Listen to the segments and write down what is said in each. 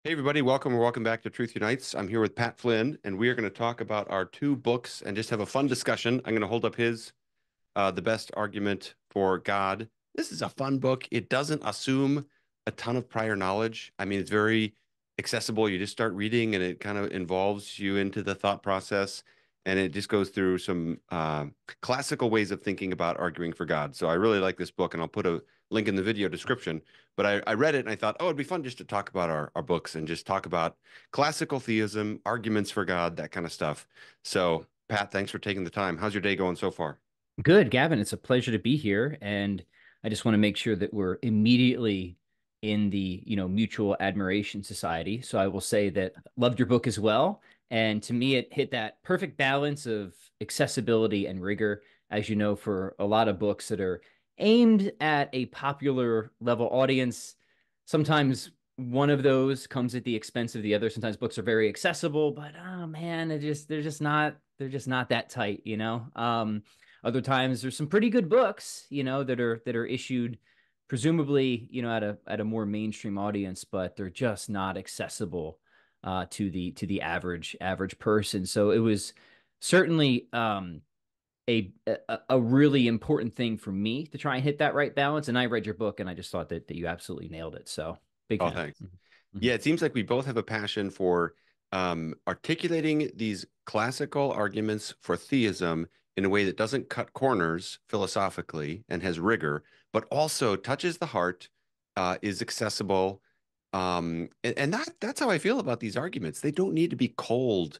Hey everybody, welcome or welcome back to Truth Unites. I'm here with Pat Flynn, and we are going to talk about our two books and just have a fun discussion. I'm going to hold up his The Best Argument for God. This is a fun book. It doesn't assume a ton of prior knowledge. I mean, it's very accessible. You just start reading and it kind of involves you into the thought process. And it just goes through some classical ways of thinking about arguing for God. So I really like this book, and I'll put a link in the video description. But I read it and I thought, oh, it'd be fun just to talk about our books and just talk about classical theism, arguments for God, that kind of stuff. So, Pat, thanks for taking the time. How's your day going so far? Good, Gavin. It's a pleasure to be here, and I just want to make sure that we're immediately in the, mutual admiration society. So I will say that loved your book as well, and to me, it hit that perfect balance of accessibility and rigor. As you know, for a lot of books that are aimed at a popular level audience, sometimes one of those comes at the expense of the other. Sometimes books are very accessible, but oh man, they're just not that tight. Other times there's some pretty good books, that are issued presumably, at a more mainstream audience, but they're just not accessible to the average person. So it was certainly a really important thing for me to try and hit that right balance. And I read your book and I just thought that you absolutely nailed it. So big Oh, fan. thanks. Mhm. Yeah, it seems like we both have a passion for articulating these classical arguments for theism in a way that doesn't cut corners philosophically and has rigor, but also touches the heart, is accessible. And that's how I feel about these arguments. They don't need to be cold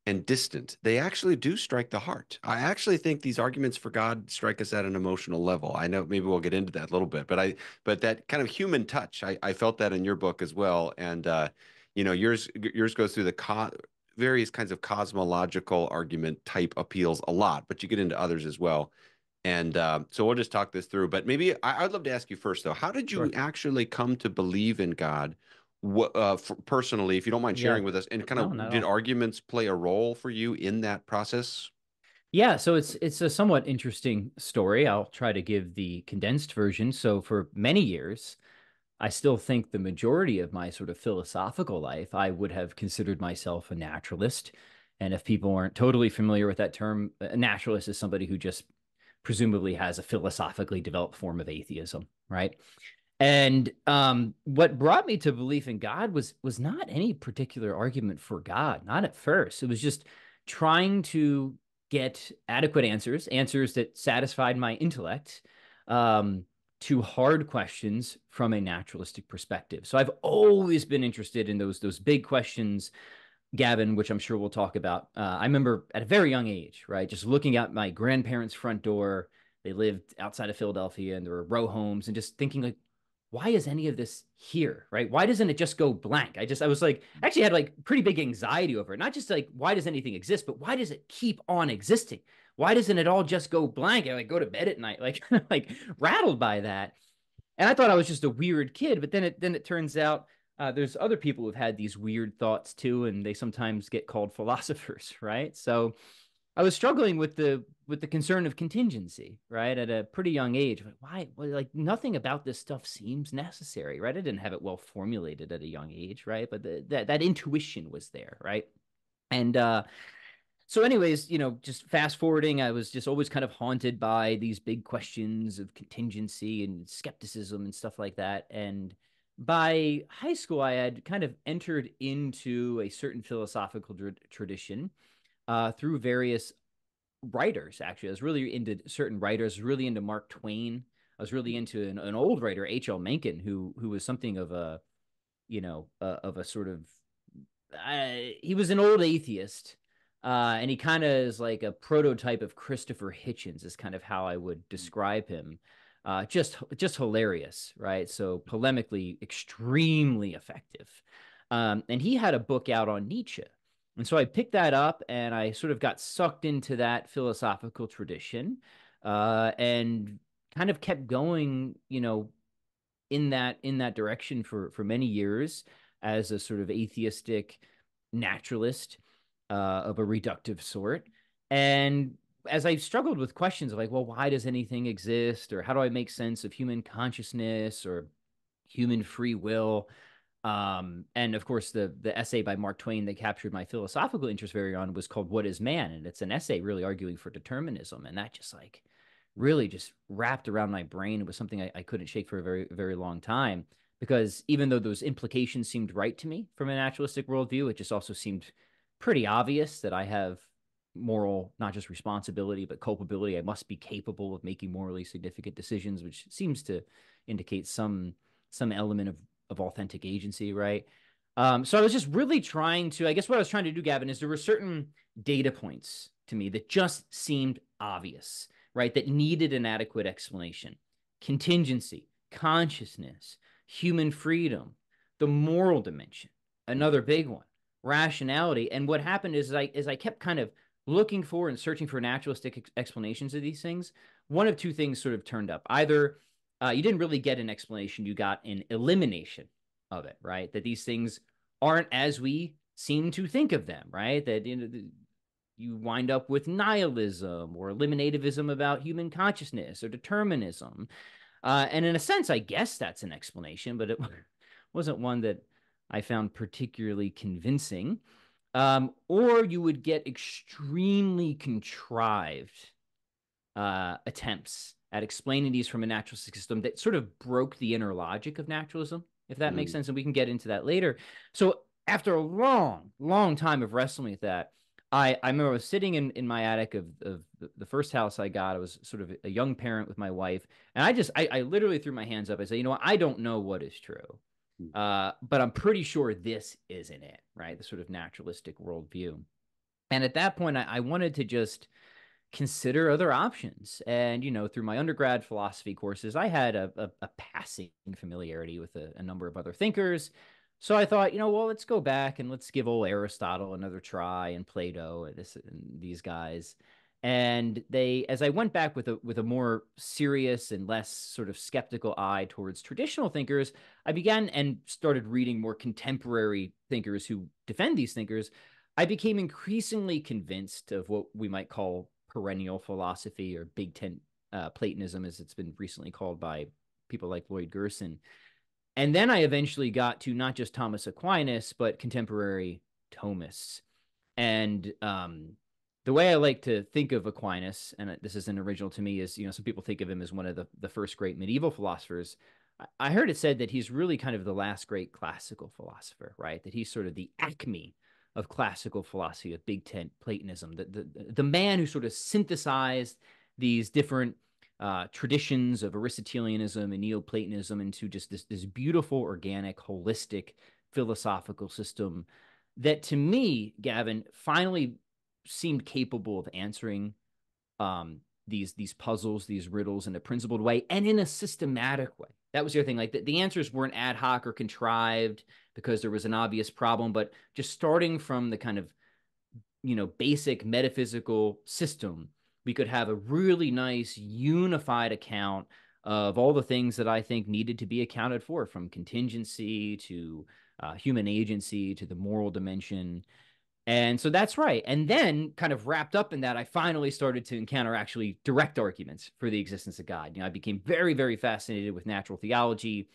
and distant. They actually do strike the heart. I actually think these arguments for God strike us at an emotional level. I know maybe we'll get into that a little bit, but that kind of human touch, I felt that in your book as well. And yours goes through the co various kinds of cosmological argument type appeals a lot, but you get into others as well. And so we'll just talk this through. But maybe I'd love to ask you first, though, how did you Sure. actually come to believe in God? What personally, if you don't mind Yeah. sharing with us, and kind No, not of at did all. arguments play a role for you in that process? Yeah, so it's a somewhat interesting story. I'll try to give the condensed version. So for many years, I still think the majority of my sort of philosophical life, I would have considered myself a naturalist. And if people aren't totally familiar with that term, a naturalist is somebody who just presumably has a philosophically developed form of atheism, right? And what brought me to belief in God was not any particular argument for God, not at first. It was just trying to get adequate answers, answers that satisfied my intellect, um, to hard questions from a naturalistic perspective. So I've always been interested in those big questions, Gavin, which I'm sure we'll talk about. I remember at a very young age, right, just looking out my grandparents' front door. They lived outside of Philadelphia, and there were row homes, and just thinking like, why is any of this here, right? Why doesn't it just go blank? I was like, I actually had like pretty big anxiety over it. Not just like, why does anything exist, but why does it keep on existing? Why doesn't it all just go blank? I like go to bed at night, like like rattled by that. And I thought I was just a weird kid, but then it turns out there's other people who've had these weird thoughts too, and they sometimes get called philosophers, right? So I was struggling with the concern of contingency, right, at a pretty young age. Like, why? Well, like nothing about this stuff seems necessary, right? I didn't have it well formulated at a young age, right? But that intuition was there, right? And so, anyways, just fast forwarding, I was just always kind of haunted by these big questions of contingency and skepticism and stuff like that. And by high school, I had kind of entered into a certain philosophical tradition through various writers. Actually, I was really into certain writers, really into Mark Twain. I was really into an old writer, H.L. Mencken, who was something of a, of a sort of he was an old atheist, and he kind of is like a prototype of Christopher Hitchens, is kind of how I would describe him. Just hilarious, right? So polemically, extremely effective. And he had a book out on Nietzsche. And so I picked that up and I sort of got sucked into that philosophical tradition, and kind of kept going, in that direction for many years as a sort of atheistic naturalist of a reductive sort. And as I struggled with questions of like, well, why does anything exist, or how do I make sense of human consciousness or human free will? And of course, the essay by Mark Twain that captured my philosophical interest very on was called "What Is Man?" And it's an essay really arguing for determinism, and that just like really just wrapped around my brain. It was something I couldn't shake for a very very long time because even though those implications seemed right to me from a naturalistic worldview, it just also seemed pretty obvious that I have moral, not just responsibility, but culpability. I must be capable of making morally significant decisions, which seems to indicate some element of authentic agency, right? So I was just really trying to, I guess what I was trying to do, Gavin, is there were certain data points to me that just seemed obvious, right? That needed an adequate explanation. Contingency, consciousness, human freedom, the moral dimension, another big one, rationality. And what happened is I kept kind of looking for and searching for naturalistic explanations of these things. One of two things sort of turned up. Either you didn't really get an explanation, you got an elimination of it, right? That these things aren't as we seem to think of them, right? That you wind up with nihilism or eliminativism about human consciousness or determinism. And in a sense, I guess that's an explanation, but it wasn't one that I found particularly convincing. Or you would get extremely contrived attempts at explaining these from a naturalistic system that sort of broke the inner logic of naturalism, if that makes Mm. sense. And we can get into that later. So after a long, long time of wrestling with that, I remember I was sitting in my attic of the first house I got. I was sort of a young parent with my wife. And I literally threw my hands up. I said, you know what? I don't know what is true. But I'm pretty sure this isn't it, right? The sort of naturalistic worldview. And at that point, I wanted to just consider other options. And, through my undergrad philosophy courses, I had a passing familiarity with a number of other thinkers. So I thought, well, let's go back and let's give old Aristotle another try and Plato and these guys. And as I went back with a more serious and less sort of skeptical eye towards traditional thinkers, I began and started reading more contemporary thinkers who defend these thinkers. I became increasingly convinced of what we might call perennial philosophy or Big Tent Platonism, as it's been recently called by people like Lloyd Gerson. And then I eventually got to not just Thomas Aquinas, but contemporary Thomists. And the way I like to think of Aquinas, and this isn't original to me, is some people think of him as one of the first great medieval philosophers. I heard it said that he's really kind of the last great classical philosopher, right? That he's sort of the acme of classical philosophy, of Big Tent Platonism, the man who sort of synthesized these different traditions of Aristotelianism and Neoplatonism into just this beautiful, organic, holistic philosophical system that to me, Gavin, finally seemed capable of answering these puzzles, these riddles in a principled way and in a systematic way. That was the other thing. Like the answers weren't ad hoc or contrived because there was an obvious problem, but just starting from the kind of basic metaphysical system, we could have a really nice unified account of all the things that I think needed to be accounted for, from contingency to human agency to the moral dimension. And so that's right. And then, kind of wrapped up in that, I finally started to encounter actually direct arguments for the existence of God. I became very, very fascinated with natural theology,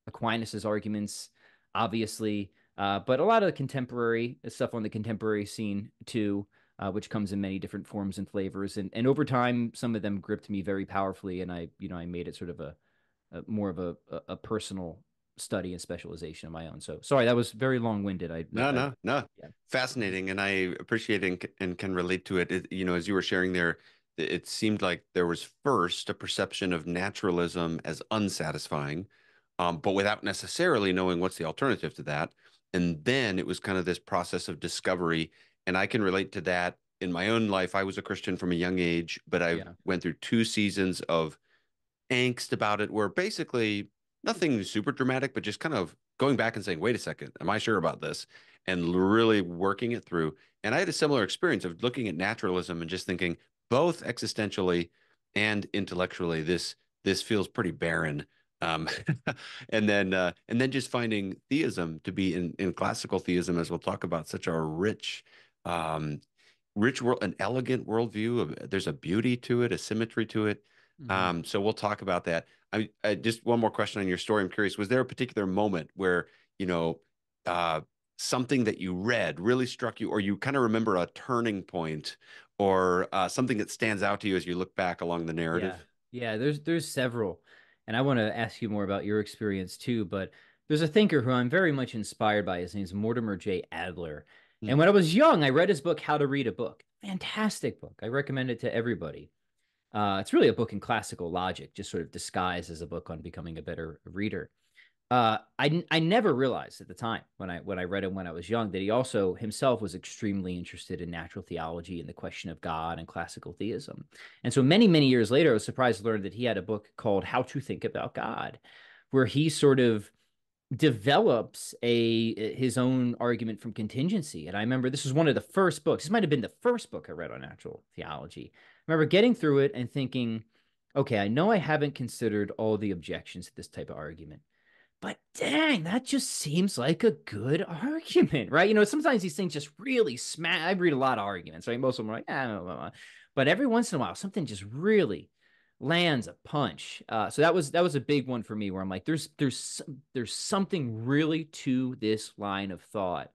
Aquinas's arguments, obviously, but a lot of the contemporary stuff on the contemporary scene too, which comes in many different forms and flavors. And over time, some of them gripped me very powerfully, and I made it sort of a more of a personal study and specialization of my own. So sorry, that was very long winded. No, no, no. Yeah. Fascinating, and I appreciate and can relate to it. As you were sharing there, it seemed like there was first a perception of naturalism as unsatisfying, but without necessarily knowing what's the alternative to that. And then it was kind of this process of discovery, and I can relate to that in my own life. I was a Christian from a young age, but I Yeah. went through 2 seasons of angst about it where basically nothing super dramatic, but just kind of going back and saying, wait a second, am I sure about this? And really working it through. And I had a similar experience of looking at naturalism and just thinking, both existentially and intellectually, this feels pretty barren. Um, and then just finding theism to be in classical theism, as we'll talk about, such a um, rich world, an elegant worldview. There's a beauty to it, a symmetry to it. Mm-hmm. So we'll talk about that. I just one more question on your story. I'm curious, was there a particular moment where you know, uh, something that you read really struck you, or you kind of remember a turning point, or something that stands out to you as you look back along the Yeah. narrative? Yeah, there's several. And I want to ask you more about your experience too, but there's a thinker who I'm very much inspired by. His name's Mortimer J. Adler. And Hmm. when I was young, I read his book, How to Read a Book. Fantastic book. I recommend it to everybody. It's really a book in classical logic, just sort of disguised as a book on becoming a better reader. I never realized at the time when I read him when I was young that he also himself was extremely interested in natural theology and the question of God and classical theism. And so many years later, I was surprised to learn that he had a book called How to Think About God, where he sort of develops a his own argument from contingency. And I remember this was one of the first books. This might have been the first book I read on natural theology. I remember getting through it and thinking, okay, I know I haven't considered all the objections to this type of argument. But dang, that just seems like a good argument, right? Sometimes these things just really smash. I read a lot of arguments, right? Most of them are like, blah, blah, blah. But every once in a while, something just really lands a punch. So that was a big one for me, where I'm like, there's something really to this line of thought,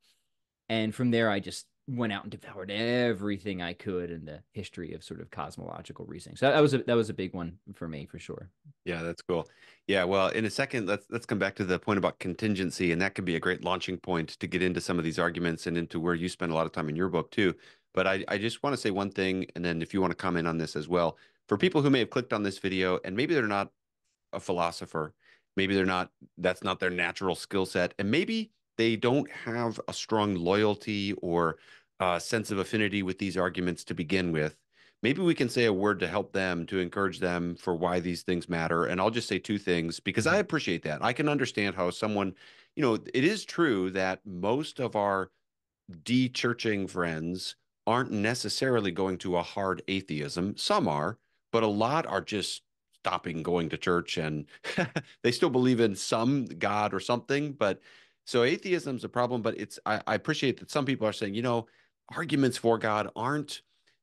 and from there, I just went out and devoured everything I could in the history of sort of cosmological reasoning. So that was a big one for me for sure. Yeah, that's cool. Yeah, well, in a second, let's come back to the point about contingency, and that could be a great launching point to get into some of these arguments and into where you spend a lot of time in your book too. But I just want to say one thing, and then if you want to comment on this as well, for people who may have clicked on this video and maybe they're not a philosopher. Maybe they're not, that's not their natural skill set. And maybe they don't have a strong loyalty or sense of affinity with these arguments to begin with. Maybe we can say a word to help them, to encourage them for why these things matter. And I'll just say two things because I Mhm. appreciate that. I can understand how someone, it is true that most of our de-churching friends aren't necessarily going to a hard atheism. Some are, but a lot are just stopping going to church and they still believe in some God or something. But so atheism's a problem, but I appreciate that some people are saying, arguments for God aren't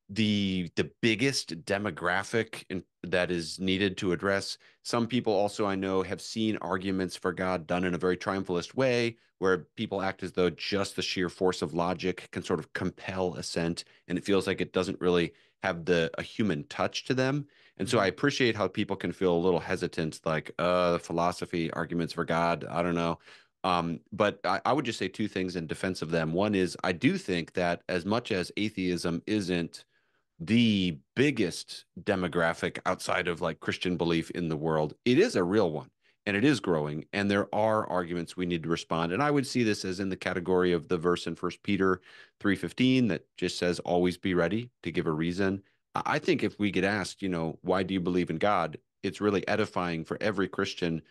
the biggest demographic that is needed to address. Some people also I know have seen arguments for God done in a very triumphalist way, where people act as though just the sheer force of logic can sort of compel assent, and it feels like it doesn't really have a human touch to them. And so I Mhm. appreciate how people can feel a little hesitant, like philosophy arguments for God. I don't know. But I would just say two things in defense of them. One is I do think that as much as atheism isn't the biggest demographic outside of like Christian belief in the world, it is a real one and it is growing. And there are arguments we need to respond. And I would see this as in the category of the verse in First Peter 3:15 that just says, always be ready to give a reason. I think if we get asked, why do you believe in God? It's really edifying for every Christian,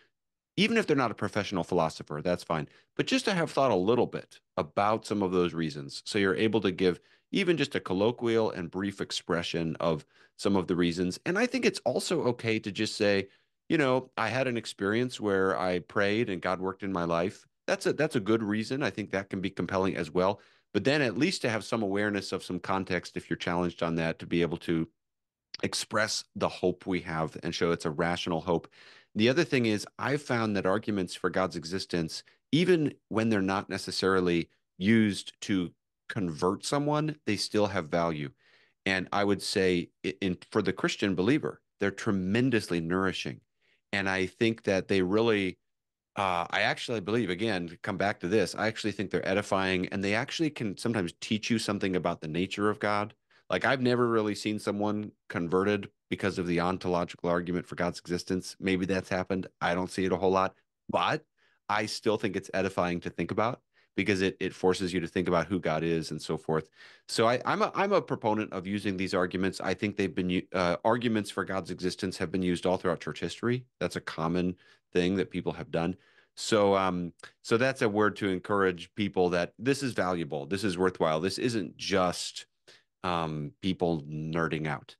even if they're not a professional philosopher, that's fine. But just to have thought a little bit about some of those reasons. So you're able to give even just a colloquial and brief expression of some of the reasons. And I think it's also okay to just say, I had an experience where I prayed and God worked in my life. That's a good reason. I think that can be compelling as well. But then at least to have some awareness of some context if you're challenged on that, to be able to express the hope we have and show it's a rational hope. The other thing is, I've found that arguments for God's existence, even when they're not necessarily used to convert someone, they still have value. And I would say, for the Christian believer, they're tremendously nourishing. And I think that they really I actually believe, again, to come back to this, I actually think they're edifying and they actually can sometimes teach you something about the nature of God. Like, I've never really seen someone converted because of the ontological argument for God's existence. Maybe that's happened. I don't see it a whole lot, but I still think it's edifying to think about because it forces you to think about who God is and so forth. So I'm a proponent of using these arguments. I think they've been arguments for God's existence have been used all throughout church history. That's a common thing that people have done. So that's a word to encourage people that this is valuable. This is worthwhile. This isn't just people nerding out.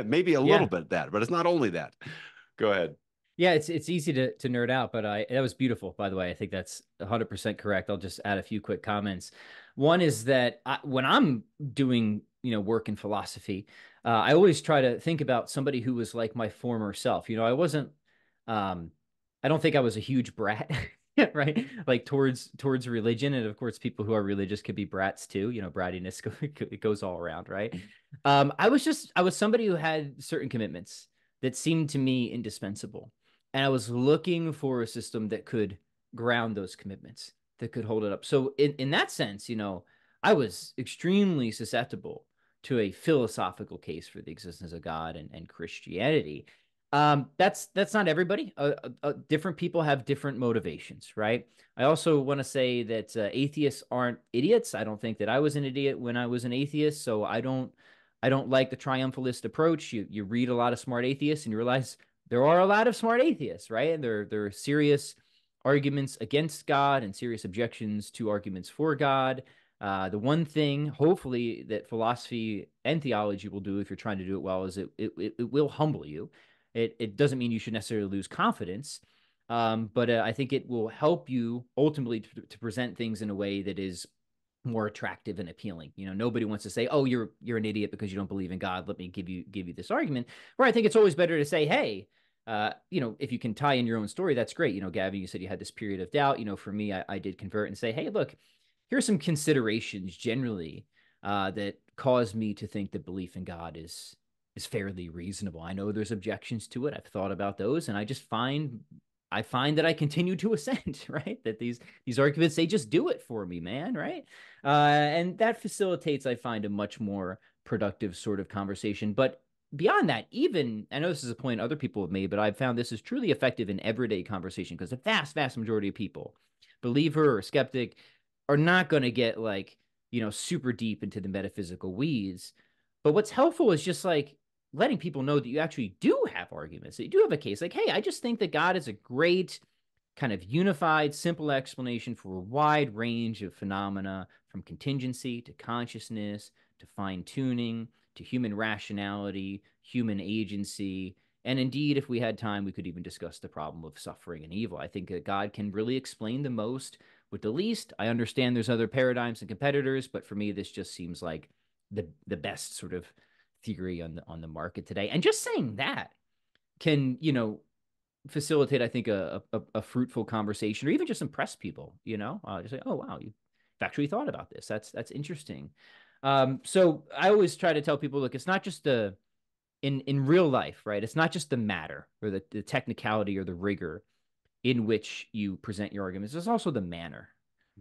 Maybe a little Yeah. bit of that, but it's not only that. Go ahead. Yeah, it's easy to nerd out, but that was beautiful, by the way. I think that's 100% correct. I'll just add a few quick comments. One is that when I'm doing, work in philosophy, I always try to think about somebody who was like my former self. I wasn't, I don't think I was a huge brat. right? Like towards religion, and of course, people who are religious could be brats too. Brattiness it goes all around, right? I was somebody who had certain commitments that seemed to me indispensable, and I was looking for a system that could ground those commitments, that could hold it up. So in that sense, I was extremely susceptible to a philosophical case for the existence of God and Christianity. That's not everybody. Different people have different motivations, right? I also want to say that atheists aren't idiots. I don't think that I was an idiot when I was an atheist, so I don't like the triumphalist approach. You read a lot of smart atheists and you realize there are a lot of smart atheists, right? And there are serious arguments against God and serious objections to arguments for God. The one thing, hopefully, that philosophy and theology will do if you're trying to do it well is it will humble you. It doesn't mean you should necessarily lose confidence, but I think it will help you ultimately to present things in a way that is more attractive and appealing. Nobody wants to say, "Oh, you're an idiot because you don't believe in God. Let me give you this argument." Where I think it's always better to say, "Hey, if you can tie in your own story, that's great." Gavin, you said you had this period of doubt. For me, I did convert and say, "Hey, look, here's some considerations generally that cause me to think that belief in God is fairly reasonable. I know there's objections to it. I've thought about those, and I find that I continue to ascend, right? That these arguments, they just do it for me, man, right? And that facilitates, I find, a much more productive sort of conversation. But beyond that, even I know this is a point other people have made, but I've found this is truly effective in everyday conversation because the vast, vast majority of people, believer or skeptic, are not going to get like, super deep into the metaphysical weeds. But what's helpful is just like letting people know that you actually do have arguments, that you do have a case. Like, hey, I just think that God is a great kind of unified, simple explanation for a wide range of phenomena, from contingency to consciousness to fine tuning to human rationality, human agency. And indeed, if we had time, we could even discuss the problem of suffering and evil. I think that God can really explain the most with the least. I understand there's other paradigms and competitors, but for me, this just seems like the best sort of theory on the market today. And just saying that can, facilitate, I think, a fruitful conversation, or even just impress people. Just like, oh wow, you've actually thought about this. That's interesting. So I always try to tell people, look, it's not just in real life, right? It's not just the matter or the technicality or the rigor in which you present your arguments. There's also the manner,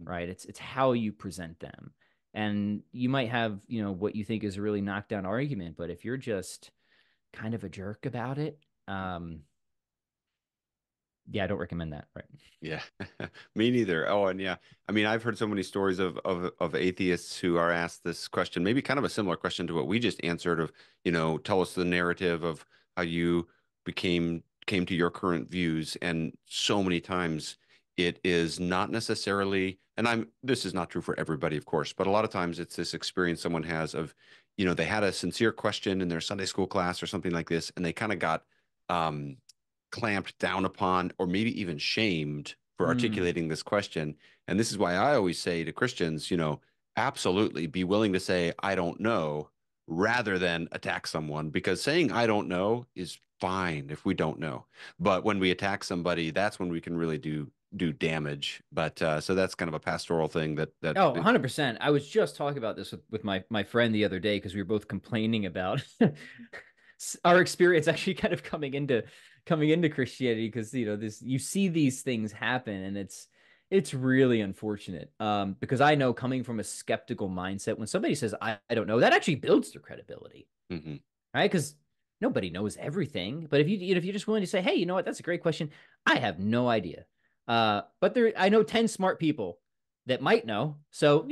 right? It's how you present them. And you might have, what you think is a really knockdown argument, but if you're just kind of a jerk about it, yeah, I don't recommend that, right? Yeah, me neither. Oh, and yeah, I mean, I've heard so many stories of atheists who are asked this question, maybe kind of a similar question to what we just answered of, tell us the narrative of how you came to your current views. And so many times it is not necessarily, and this is not true for everybody, of course, but a lot of times it's this experience someone has of, they had a sincere question in their Sunday school class or something like this, and they kind of got um clamped down upon or maybe even shamed for Mm. articulating this question. And this is why I always say to Christians, absolutely be willing to say, I don't know, rather than attack someone, because saying I don't know is fine if we don't know. But when we attack somebody, that's when we can really do damage. But so that's kind of a pastoral thing that Oh, 100%. I was just talking about this with my friend the other day because we were both complaining about our experience actually kind of coming into Christianity because this you see these things happen and it's really unfortunate. Because I know coming from a skeptical mindset, when somebody says I don't know, that actually builds their credibility, Mhm. right? Because nobody knows everything. But if you're just willing to say, hey, you know what, that's a great question. I have no idea. But I know 10 smart people that might know. So,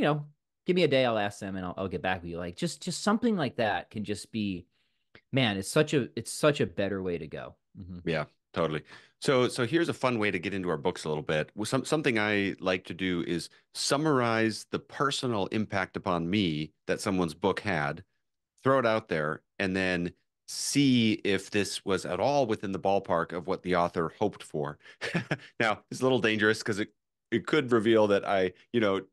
give me a day, I'll ask them and I'll get back with you. Like just something like that can just be, man, it's such a better way to go. Mhm. Yeah, totally. So here's a fun way to get into our books a little bit. Something I like to do is summarize the personal impact upon me that someone's book had, throw it out there, and then see if this was at all within the ballpark of what the author hoped for. Now, it's a little dangerous because it could reveal that I,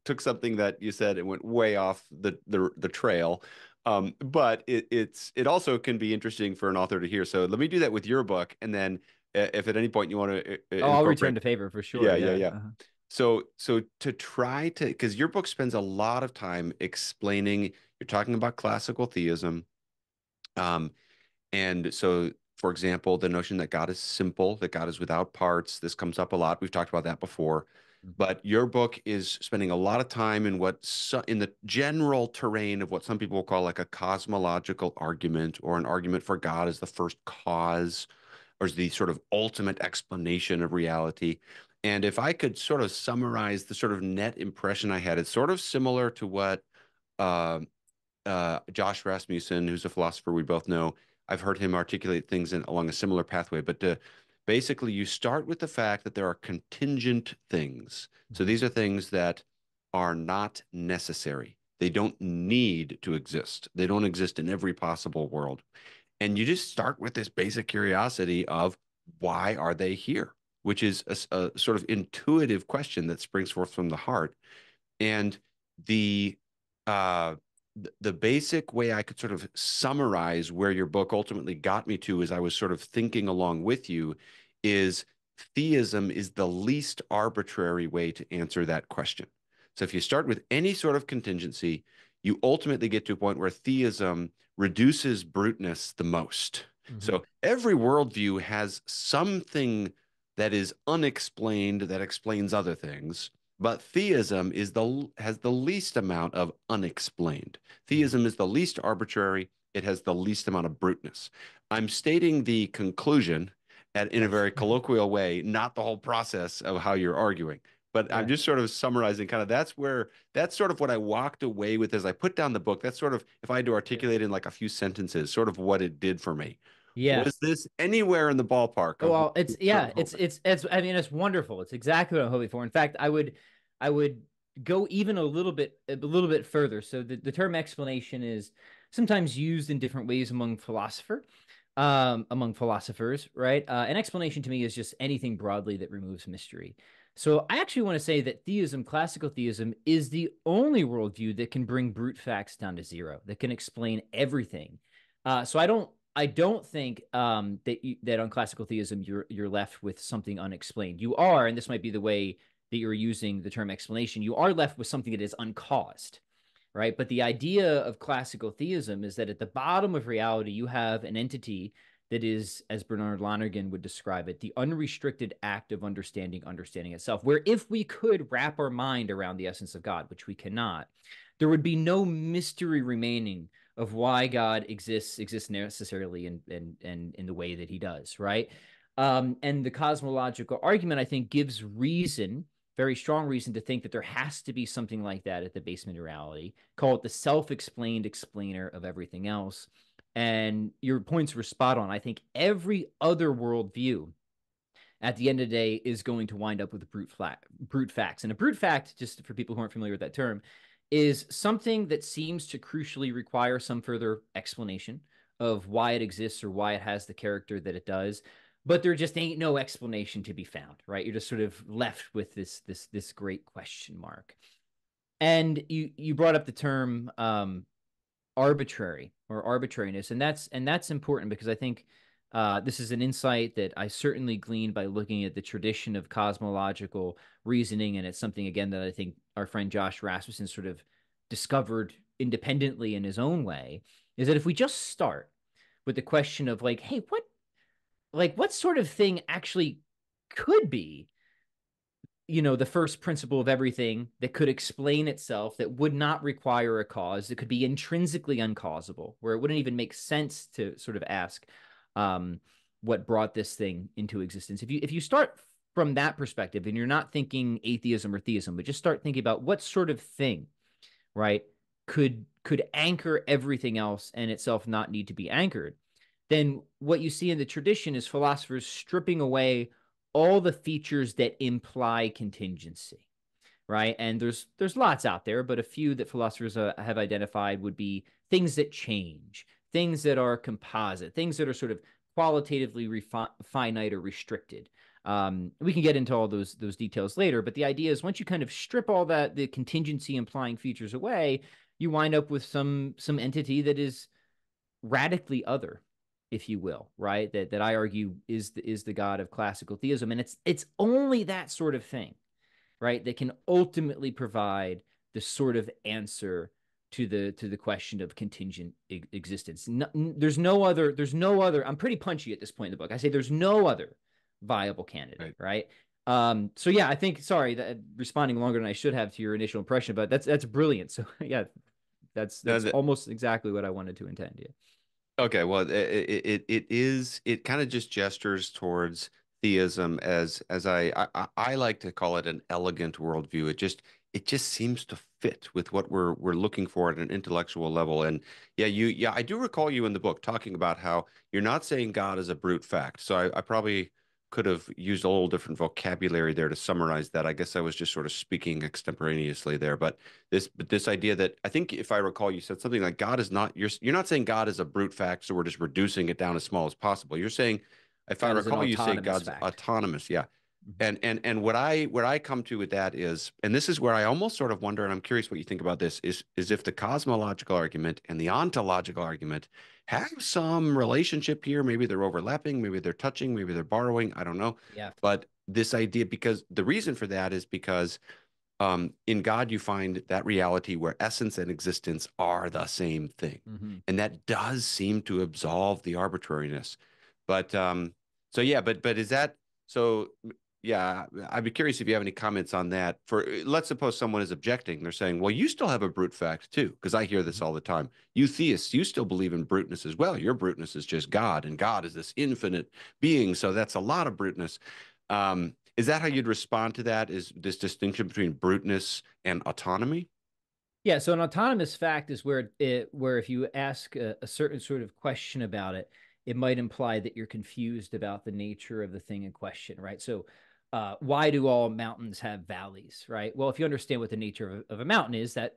took something that you said and went way off the trail. But it also can be interesting for an author to hear. So let me do that with your book, and then if at any point you want to Oh, I'll return incorporate. to favor for sure. Yeah, yeah, Yeah. yeah. So to try to, because your book spends a lot of time explaining, you're talking about classical theism. Um, and so, for example, the notion that God is simple, that God is without parts, this comes up a lot. We've talked about that before. But your book is spending a lot of time in in the general terrain of what some people will call like a cosmological argument, or an argument for God as the first cause, or as the sort of ultimate explanation of reality. And if I could sort of summarize the sort of net impression I had, it's sort of similar to what uh, Josh Rasmussen, who's a philosopher we both know, I've heard him articulate things along a similar pathway. But basically, you start with the fact that there are contingent things. So Mhm. these are things that are not necessary. They don't need to exist. They don't exist in every possible world. And you just start with this basic curiosity of why are they here? Which is a sort of intuitive question that springs forth from the heart. And the uh, the basic way I could sort of summarize where your book ultimately got me to, as I was sort of thinking along with you, is theism is the least arbitrary way to answer that question. So if you start with any sort of contingency, you ultimately get to a point where theism reduces bruteness the most. Mhm. So every worldview has something that is unexplained that explains other things. But theism has the least amount of unexplained. Mhm. Theism is the least arbitrary. It has the least amount of bruteness. I'm stating the conclusion in a Yes. very colloquial way, not the whole process of how you're arguing. But I'm Yeah. just sort of summarizing kind of that's sort of what I walked away with as I put down the book. That's sort of, if I had to Yeah. articulate in like a few sentences, sort of what it did for me. Yeah. Was this anywhere in the ballpark of what Well, it's you were sort yeah, of hoping? it's I mean it's wonderful. It's exactly what I'm hoping for. In fact, I would go even a little bit further. So the term explanation is sometimes used in different ways among philosophers, right? An explanation to me is just anything broadly that removes mystery. So I actually want to say that theism, classical theism, is the only worldview that can bring brute facts down to zero, that can explain everything. So I don't think that on classical theism you're left with something unexplained. You are, and this might be the way that you're using the term explanation. You are left with something that is uncaused, right? But the idea of classical theism is that at the bottom of reality you have an entity that is, as Bernard Lonergan would describe it, the unrestricted act of understanding itself. Where if we could wrap our mind around the essence of God, which we cannot, there would be no mystery remaining of why God exists necessarily and in the way that he does, right? And the cosmological argument, I think, gives reason, very strong reason to think that there has to be something like that at the basement of reality. Call it the self-explained explainer of everything else. And your points were spot on. I think every other worldview at the end of the day is going to wind up with brute facts. And a brute fact, just for people who aren't familiar with that term, is something that seems to crucially require some further explanation of why it exists or why it has the character that it does. But there just ain't no explanation to be found, right? You're just sort of left with this great question mark. And you brought up the term arbitrary or arbitrariness, and that's important because I think this is an insight that I certainly gleaned by looking at the tradition of cosmological reasoning, and it's something again that I think our friend Josh Rasmussen sort of discovered independently in his own way. Is that if we just start with the question of like, hey, what sort of thing actually could be the first principle of everything that could explain itself, that would not require a cause, that could be intrinsically uncausable, where it wouldn't even make sense to sort of ask what brought this thing into existence. If you start from that perspective and you're not thinking atheism or theism, but just start thinking about what sort of thing, right, could anchor everything else and itself not need to be anchored, then what you see in the tradition is philosophers stripping away all the features that imply contingency, right? And there's lots out there, but a few that philosophers have identified would be things that change, things that are composite, things that are sort of qualitatively finite or restricted. We can get into all those details later, but the idea is once you kind of strip all the contingency implying features away, you wind up with some entity that is radically other. if you will, right? That I argue is the God of classical theism, and it's only that sort of thing, right, that can ultimately provide the sort of answer to the question of contingent existence. No, there's no other. I'm pretty punchy at this point in the book. I say there's no other viable candidate, Right. right? So yeah, I think, sorry, that responding longer than I should have to your initial impression, but that's brilliant. So yeah, No, that's almost exactly what I wanted to intend. Yeah. okay, well, it kind of just gestures towards theism as I like to call it an elegant worldview. It just seems to fit with what we're looking for at an intellectual level. And yeah, I do recall you in the book talking about how you're not saying God is a brute fact. So I probably could have used a little different vocabulary there to summarize that. I guess I was just sort of speaking extemporaneously there, but this idea that I think if I recall, you said something like God is not you're not saying God is a brute fact, so we're just reducing it down as small as possible. You're saying, if I God is an recall, you say autonomous God's fact. autonomous. Yeah. Mhm. And what I come to with that is, and this is where I almost sort of wonder, and I'm curious what you think about this, is if the cosmological argument and the ontological argument have some relationship here. Maybe they're overlapping, maybe they're touching, maybe they're borrowing. I don't know. Yeah. But this idea, because the reason for that is because in God, you find that reality where essence and existence are the same thing. Hmm. And that does seem to absolve the arbitrariness. But so yeah, but is that so? Yeah, I'd be curious if you have any comments on that. For let's suppose someone is objecting, they're saying, "Well, you still have a brute fact too," because I hear this all the time. You theists, you still believe in bruteness as well. Your bruteness is just God, and God is this infinite being, so that's a lot of bruteness. Is that how you'd respond to that? Is this distinction between bruteness and autonomy? Yeah, so an autonomous fact is where if you ask a certain sort of question about it, it might imply that you're confused about the nature of the thing in question, right? So, why do all mountains have valleys, right? Well, if you understand what the nature of a mountain is, that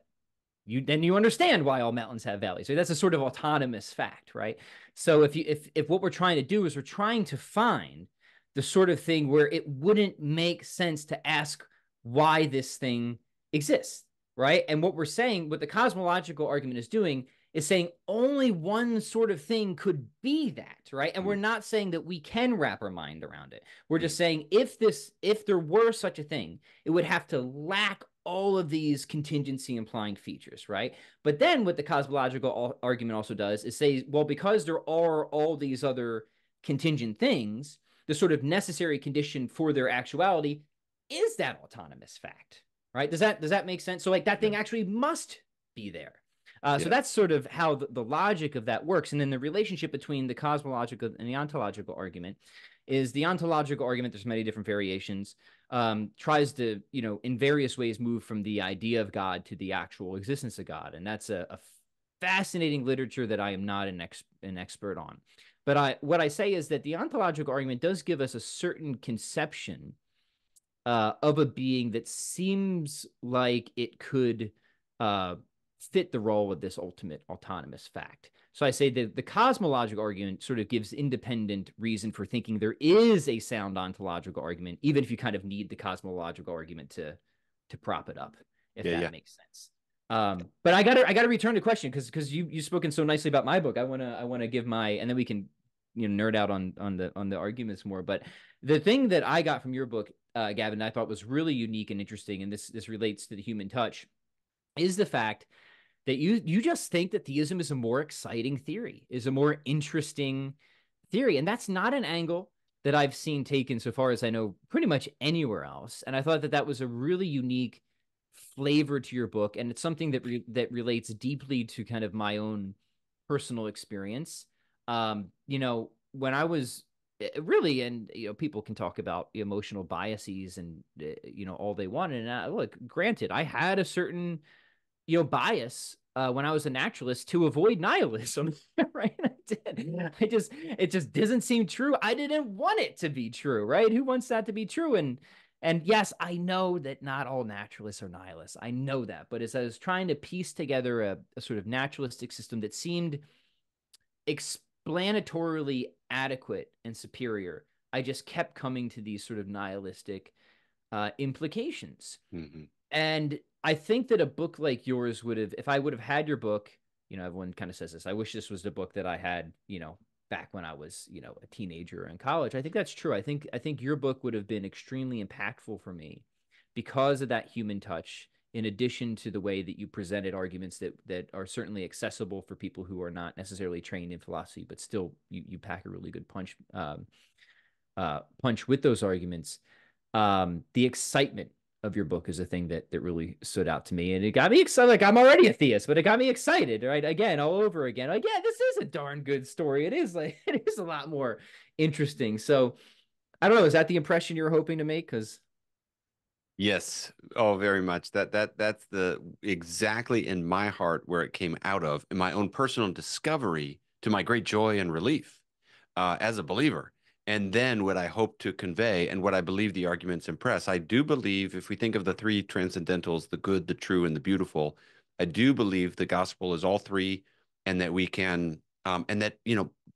you understand why all mountains have valleys. So that's a sort of autonomous fact, right? So if what we're trying to do is we're trying to find the sort of thing where it wouldn't make sense to ask why this thing exists, right? And what we're saying, what the cosmological argument is doing, is saying only one sort of thing could be that, right? And we're Mm, not saying that we can wrap our mind around it. We're just mm, saying if there were such a thing, it would have to lack all of these contingency implying features, right? But then what the cosmological argument also does is say, well, because there are all these other contingent things, the sort of necessary condition for their actuality is that autonomous fact, right? Does that make sense? So like that yeah, thing actually must be there. So yeah, that's sort of how the logic of that works. And then the relationship between the cosmological and the ontological argument is the ontological argument. There's many different variations. Tries to, in various ways move from the idea of God to the actual existence of God. And that's a fascinating literature that I am not an expert on. But what I say is that the ontological argument does give us a certain conception of a being that seems like it could uh, fit the role of this ultimate autonomous fact. So I say that the cosmological argument sort of gives independent reason for thinking there is a sound ontological argument, even if you kind of need the cosmological argument to prop it up, if yeah, that yeah. makes sense. But I gotta return to question because you've spoken so nicely about my book. I wanna give my, and then we can nerd out on the arguments more. But the thing that I got from your book, Gavin, I thought was really unique and interesting, and this relates to the human touch, is the fact that you just think that theism is a more exciting theory, is a more interesting theory, and that's not an angle that I've seen taken, so far as I know, pretty much anywhere else. And I thought that that was a really unique flavor to your book, and it's something that relates deeply to kind of my own personal experience. When I was really, and people can talk about emotional biases and all they want. And look, granted, I had a certain bias when I was a naturalist to avoid nihilism, right? I did. It just doesn't seem true. I didn't want it to be true, right? Who wants that to be true? And yes, I know that not all naturalists are nihilists. I know that, but as I was trying to piece together a sort of naturalistic system that seemed explanatorily adequate and superior, I just kept coming to these sort of nihilistic implications. Hmm. And I think that a book like yours would have, if I would have had your book, everyone kind of says this. I wish this was the book that I had, back when I was, a teenager in college. I think that's true. I think your book would have been extremely impactful for me because of that human touch, in addition to the way that you presented arguments that are certainly accessible for people who are not necessarily trained in philosophy, but still you pack a really good punch with those arguments. The excitement of your book is a thing that really stood out to me, and it got me excited. Like, I'm already a theist, but it got me excited, right? Again, all over again. Like, yeah, this is a darn good story. It is like it is a lot more interesting. So I don't know. Is that the impression you were hoping to make? Because Yes. Oh, very much. That's the exactly in my heart where it came out of, in my own personal discovery, to my great joy and relief as a believer. And then what I hope to convey and what I believe the arguments impress. I do believe, if we think of the three transcendentals, the good, the true, and the beautiful, I do believe the gospel is all three, and that we can and that,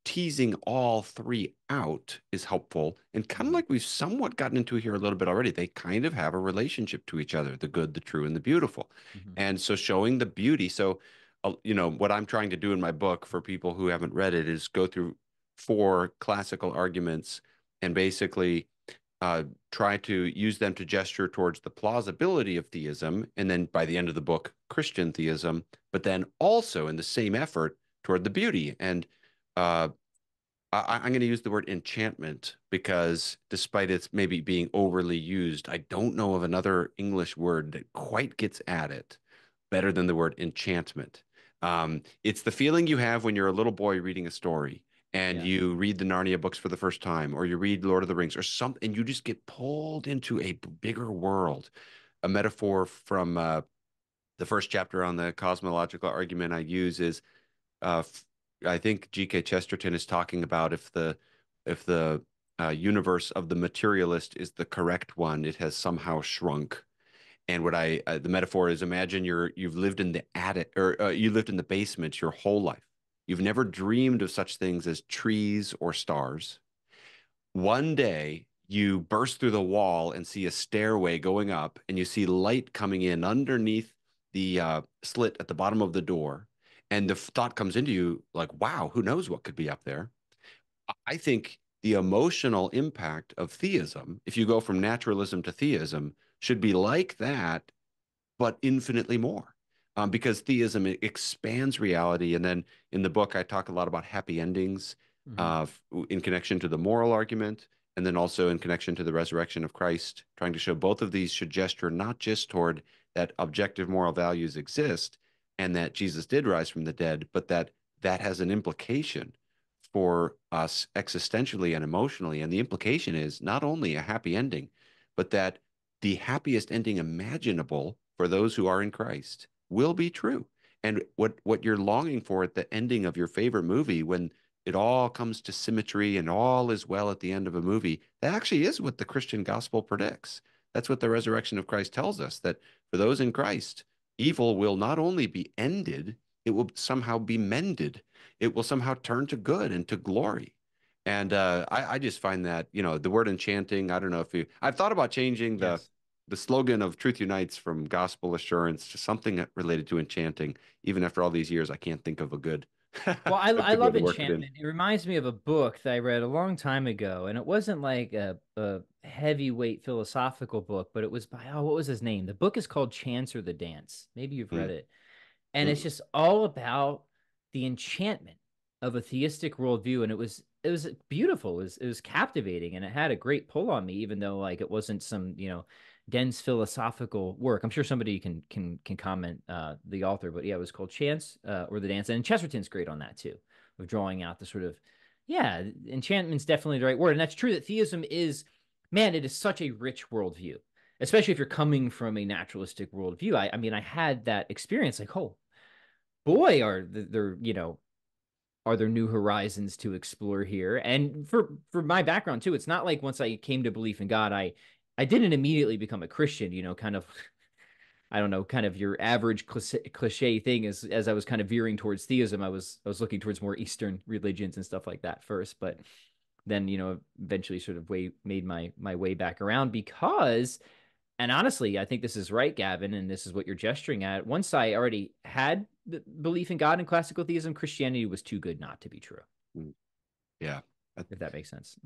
teasing all three out is helpful. And kind of mm-hmm, like we've somewhat gotten into here a little bit already, they kind of have a relationship to each other, the good, the true, and the beautiful. mm-hmm, And so showing the beauty. So, what I'm trying to do in my book for people who haven't read it is go through four classical arguments and basically try to use them to gesture towards the plausibility of theism. And then by the end of the book, Christian theism, but then also in the same effort toward the beauty. And uh, I'm going to use the word enchantment because despite its maybe being overly used, I don't know of another English word that quite gets at it better than the word enchantment. It's the feeling you have when you're a little boy reading a story and yeah, you read the Narnia books for the first time, or you read Lord of the Rings or something, and you just get pulled into a bigger world. A metaphor from the first chapter on the cosmological argument I use is uh, I think G.K. Chesterton is talking about if the universe of the materialist is the correct one, it has somehow shrunk. And what the metaphor is, imagine you've lived in the attic or you lived in the basement your whole life. You've never dreamed of such things as trees or stars. One day you burst through the wall and see a stairway going up, and you see light coming in underneath the slit at the bottom of the door. And the thought comes into you like, wow, who knows what could be up there? I think the emotional impact of theism, if you go from naturalism to theism, should be like that but infinitely more. Because theism expands reality. And then in the book, I talk a lot about happy endings mm-hmm, in connection to the moral argument, and then also in connection to the resurrection of Christ, trying to show both of these should gesture not just toward that objective moral values exist and that Jesus did rise from the dead, but that that has an implication for us existentially and emotionally. And the implication is not only a happy ending, but that the happiest ending imaginable for those who are in Christ will be true. And what you're longing for at the ending of your favorite movie, when it all comes to symmetry and all is well at the end of a movie, that actually is what the Christian gospel predicts. That's what the resurrection of Christ tells us, that for those in Christ, evil will not only be ended, it will somehow be mended. It will somehow turn to good and to glory. And I just find that, the word enchanting, I don't know if I've thought about changing yes. the slogan of Truth Unites from gospel assurance to something related to enchanting. Even after all these years, I can't think of a good Well, I, a I good way love to work it in. enchantment. It reminds me of a book that I read a long time ago, and it wasn't like a heavyweight philosophical book, but it was by, what was his name? The book is called Chance or the Dance. Maybe you've read Mm, it. And it's mm. just all about the enchantment of a theistic worldview. And it was beautiful. It was captivating, and it had a great pull on me, even though like it wasn't some, dense philosophical work. I'm sure somebody can comment the author, but yeah, it was called Chance or the Dance. And Chesterton's great on that too, of drawing out the sort of, yeah, enchantment's definitely the right word. And that's true that theism is, man, it is such a rich worldview, especially if you're coming from a naturalistic worldview. I mean, I had that experience like, oh boy, there, are there new horizons to explore here? And for my background too, it's not like once I came to belief in God, I didn't immediately become a Christian, kind of, I don't know, kind of your average cliche thing is, as I was kind of veering towards theism, I was looking towards more Eastern religions and stuff like that first, but then, eventually sort of made my way back around because, and honestly, I think this is right, Gavin, and this is what you're gesturing at. Once I already had the belief in God and classical theism, Christianity was too good not to be true. Mm. Yeah. if that makes sense.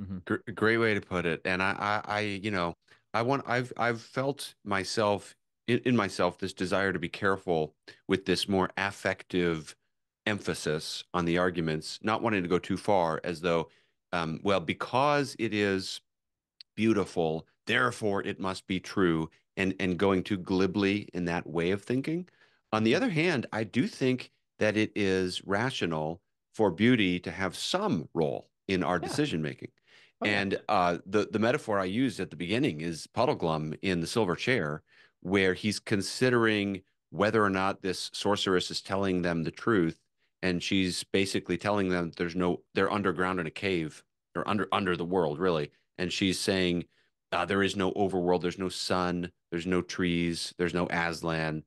Great way to put it. And I've felt myself in myself this desire to be careful with this more affective emphasis on the arguments, not wanting to go too far, as though, well, because it is beautiful, therefore it must be true, and going too glibly in that way of thinking. On the Hmm. other hand, I do think that it is rational for beauty to have some role in our Yeah. decision making. Oh yeah. And the metaphor I used at the beginning is Puddleglum in the Silver Chair, where he's considering whether or not this sorceress is telling them the truth, and she's basically telling them they're underground in a cave or under the world, really, and she's saying there is no overworld, there's no sun, there's no trees, there's no Aslan.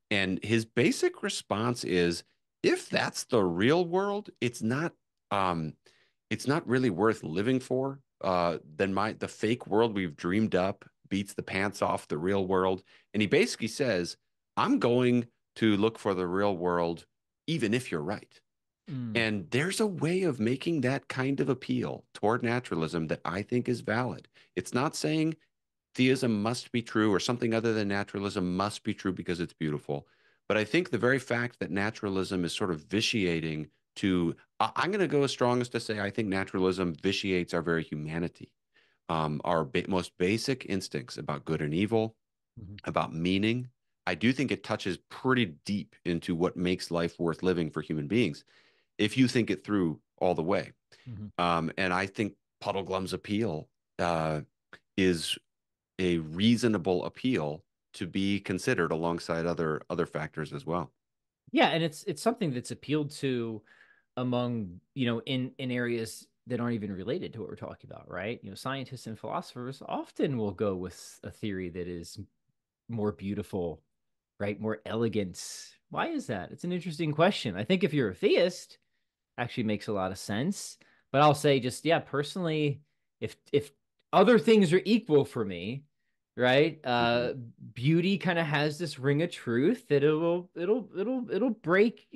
And his basic response is, if that's the real world, um, it's not really worth living for. Then the fake world we've dreamed up beats the pants off the real world. And he basically says, I'm going to look for the real world, even if you're right. Mm. And there's a way of making that kind of appeal toward naturalism that I think is valid. It's not saying theism must be true or something other than naturalism must be true because it's beautiful. But I think the very fact that naturalism is sort of vitiating I'm going to go as strong as to say I think naturalism vitiates our very humanity, our most basic instincts about good and evil, Hmm. about meaning. I do think it touches pretty deep into what makes life worth living for human beings if you think it through all the way. Hmm. And I think Puddleglum's appeal is a reasonable appeal to be considered alongside other factors as well. Yeah, and it's something that's appealed to among, in areas that aren't even related to what we're talking about, right? Scientists and philosophers often will go with a theory that is more beautiful, right? More elegant. Why is that? It's an interesting question. I think if you're a theist, actually makes a lot of sense. But I'll say just, yeah, personally, if other things are equal for me, right? Mhm. Beauty kind of has this ring of truth that it'll break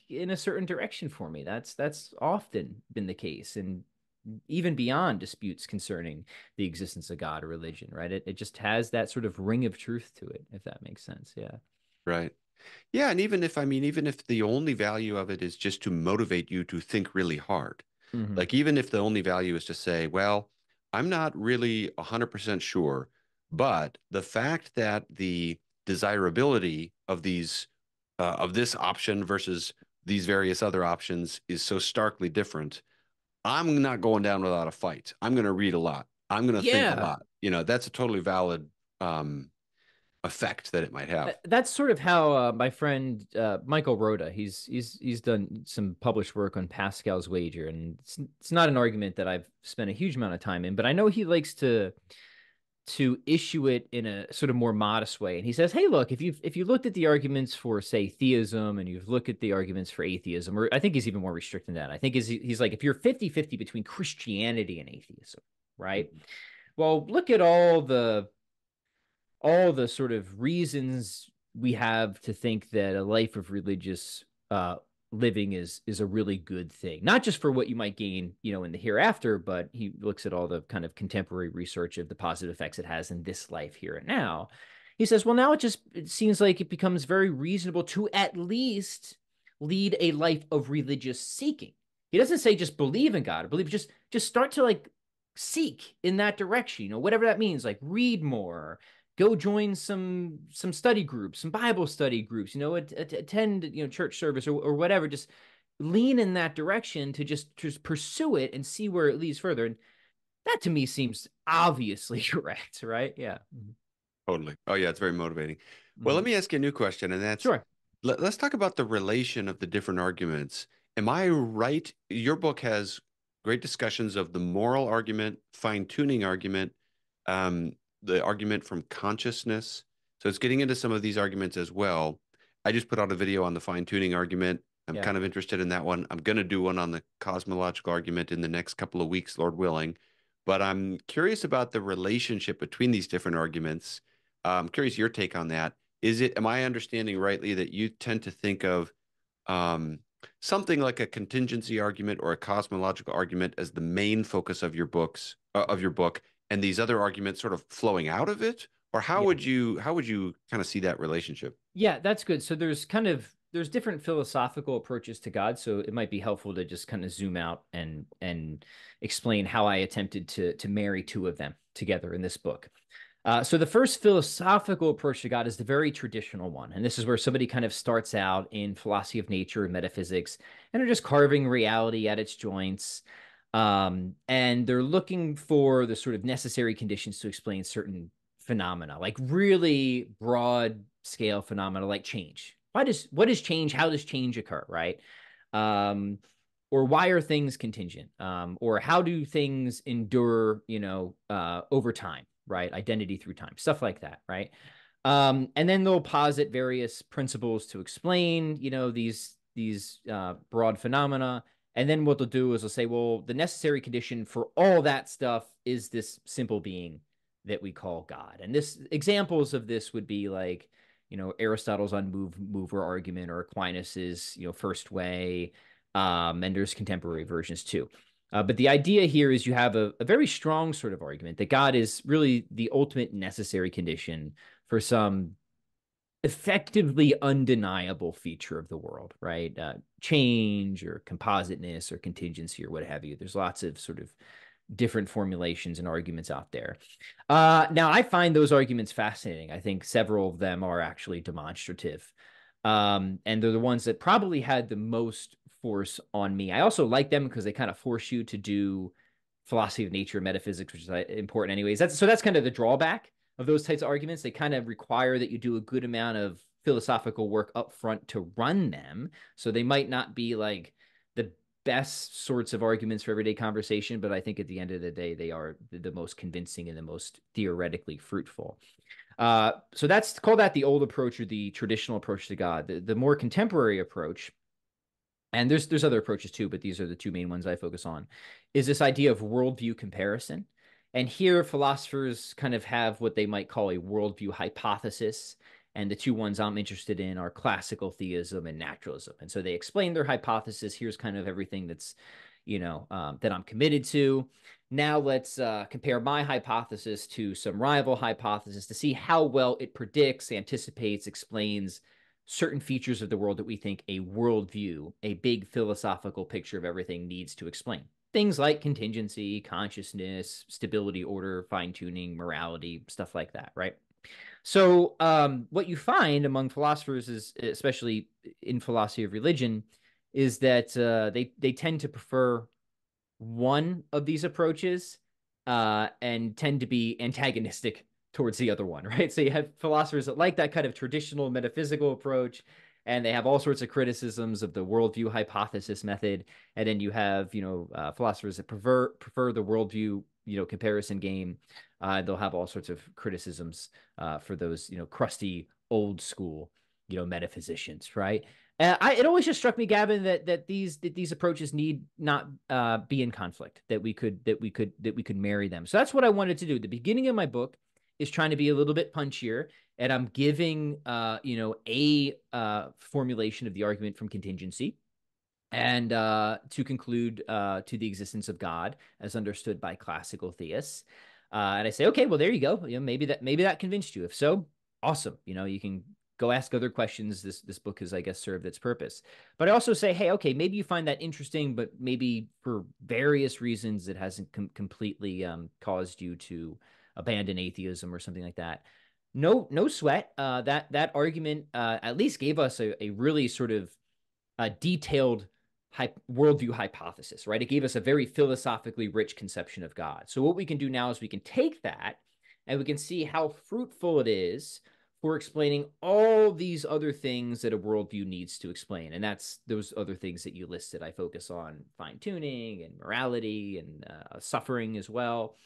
in a certain direction for me. That's often been the case, and even beyond disputes concerning the existence of God or religion, right? It just has that sort of ring of truth to it, if that makes sense. Yeah. Right. Yeah, and even if the only value of it is just to motivate you to think really hard, Hmm. like even if the only value is to say, well, I'm not really 100% sure, but the fact that the desirability of this option versus these various other options is so starkly different, I'm not going down without a fight. I'm going to read a lot. I'm going to think a Yeah. lot. That's a totally valid effect that it might have. That's sort of how my friend Michael Rhoda, he's done some published work on Pascal's wager, and it's not an argument that I've spent a huge amount of time in, but I know he likes to issue it in a sort of more modest way. And he says, "Hey, look, if you looked at the arguments for, say, theism, and you've looked at the arguments for atheism, or I think he's even more restricted than that. I think he's like, if you're 50-50 between Christianity and atheism, right? Mhm. Well, look at all the sort of reasons we have to think that a life of religious living is a really good thing, not just for what you might gain, in the hereafter, but he looks at all the kind of contemporary research of the positive effects it has in this life here and now. He says, well, now it seems like it becomes very reasonable to at least lead a life of religious seeking. He doesn't say just believe in God or believe, just start to like seek in that direction, whatever that means, like read more, go join some study groups, some Bible study groups, attend church service or whatever. Just lean in that direction to just pursue it and see where it leads further. And that to me seems obviously correct, right? Yeah. Totally. Oh, yeah, it's very motivating. Well, let Mm-hmm. me ask you a new question, and that's Sure. let's talk about the relation of the different arguments. Am I right? Your book has great discussions of the moral argument, fine-tuning argument, the argument from consciousness. So it's getting into some of these arguments as well. I just put out a video on the fine-tuning argument. I'm Yeah. kind of interested in that one. I'm going to do one on the cosmological argument in the next couple of weeks, Lord willing. But I'm curious about the relationship between these different arguments. I'm curious your take on that. Am I understanding rightly that you tend to think of something like a contingency argument or a cosmological argument as the main focus of your book, and these other arguments sort of flowing out of it? Or Yeah. how would you kind of see that relationship? Yeah, that's good. So there's different philosophical approaches to God, so it might be helpful to just kind of zoom out and explain how I attempted to marry two of them together in this book. So the first philosophical approach to God is the very traditional one, and this is where somebody kind of starts out in philosophy of nature and metaphysics, and they're just carving reality at its joints, and they're looking for the sort of necessary conditions to explain certain phenomena, like really broad scale phenomena, like change. What is change? How does change occur? Right? Um, or why are things contingent? Or how do things endure? Over time, right? Identity through time, stuff like that, right? And then they'll posit various principles to explain, these broad phenomena. And then what they'll do is they'll say, well, the necessary condition for all that stuff is this simple being that we call God. And this examples of this would be like, Aristotle's mover argument, or Aquinas's, first way. And there's contemporary versions too. But the idea here is you have a very strong sort of argument that God is really the ultimate necessary condition for some effectively undeniable feature of the world, right? Change or compositeness or contingency or what have you. There's lots of sort of different formulations and arguments out there. Now, I find those arguments fascinating. I think several of them are actually demonstrative. And they're the ones that probably had the most force on me. I also like them because they kind of force you to do philosophy of nature and metaphysics, which is important anyways. That's kind of the drawback of those types of arguments. They kind of require that you do a good amount of philosophical work up front to run them. So they might not be like the best sorts of arguments for everyday conversation, but I think at the end of the day, they are the most convincing and the most theoretically fruitful. So that's call that the old approach or the traditional approach to God. The more contemporary approach, and there's other approaches too, but these are the two main ones I focus on, is this idea of worldview comparison. And here, philosophers kind of have what they might call a worldview hypothesis. And the two ones I'm interested in are classical theism and naturalism. And so they explain their hypothesis. Here's kind of everything that's, that I'm committed to. Now let's compare my hypothesis to some rival hypothesis to see how well it predicts, anticipates, explains certain features of the world that we think a worldview, a big philosophical picture of everything, needs to explain. Things like contingency, consciousness, stability, order, fine tuning, morality, stuff like that, right? So, what you find among philosophers is, especially in philosophy of religion, is that they tend to prefer one of these approaches and tend to be antagonistic towards the other one, right? So you have philosophers that like that kind of traditional metaphysical approach, and they have all sorts of criticisms of the worldview hypothesis method. And then you have, philosophers that prefer the worldview, comparison game. They'll have all sorts of criticisms for those, crusty old school, metaphysicians, right? It always just struck me, Gavin, that these approaches need not be in conflict. That we could marry them. So that's what I wanted to do. The beginning of my book is trying to be a little bit punchier, and I'm giving a formulation of the argument from contingency, and to conclude to the existence of God as understood by classical theists. And I say, okay, well, there you go. Maybe that convinced you. If so, awesome. You can go ask other questions. This book has, I guess, served its purpose. But I also say, hey, okay, maybe you find that interesting, but maybe for various reasons it hasn't completely caused you to abandon atheism or something like that. No sweat. That argument at least gave us a really sort of detailed worldview hypothesis, right? It gave us a very philosophically rich conception of God. So what we can do now is we can take that and we can see how fruitful it is for explaining all these other things that a worldview needs to explain. And that's those other things that you listed. I focus on fine tuning and morality and suffering as well,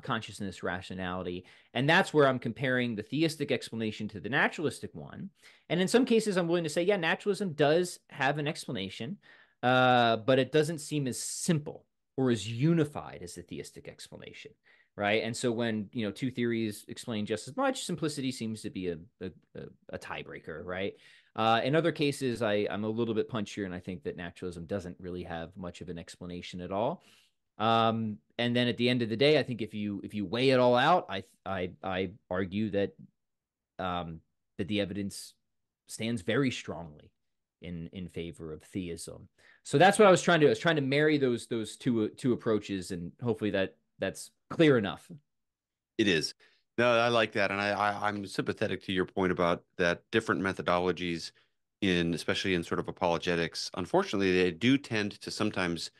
consciousness, rationality. And that's where I'm comparing the theistic explanation to the naturalistic one. And in some cases, I'm willing to say, yeah, naturalism does have an explanation, but it doesn't seem as simple or as unified as the theistic explanation, right? And so when two theories explain just as much, simplicity seems to be a tiebreaker, right? In other cases, I'm a little bit punchier, and I think that naturalism doesn't really have much of an explanation at all. And then at the end of the day, I think if you weigh it all out, I argue that that the evidence stands very strongly in favor of theism. So that's what I was trying to do. I was trying to marry those two approaches, and hopefully that's clear enough. It is. No, I like that, and I'm sympathetic to your point about that different methodologies in, especially in sort of apologetics. Unfortunately, they do tend to sometimes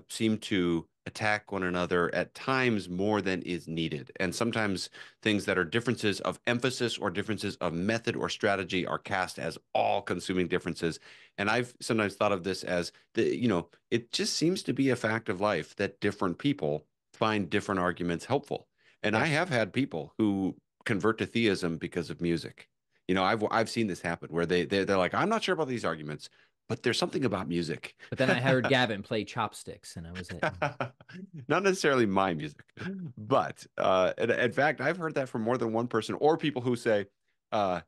seem to attack one another at times more than is needed. And sometimes things that are differences of emphasis or differences of method or strategy are cast as all consuming differences. And I've sometimes thought of this as it just seems to be a fact of life that different people find different arguments helpful. And I Yes. have had people who convert to theism because of music. I've seen this happen where they're like, I'm not sure about these arguments, but there's something about music. But then I heard Gavin play chopsticks, and I was it. Not necessarily my music, but in fact, I've heard that from more than one person, or people who say, uh,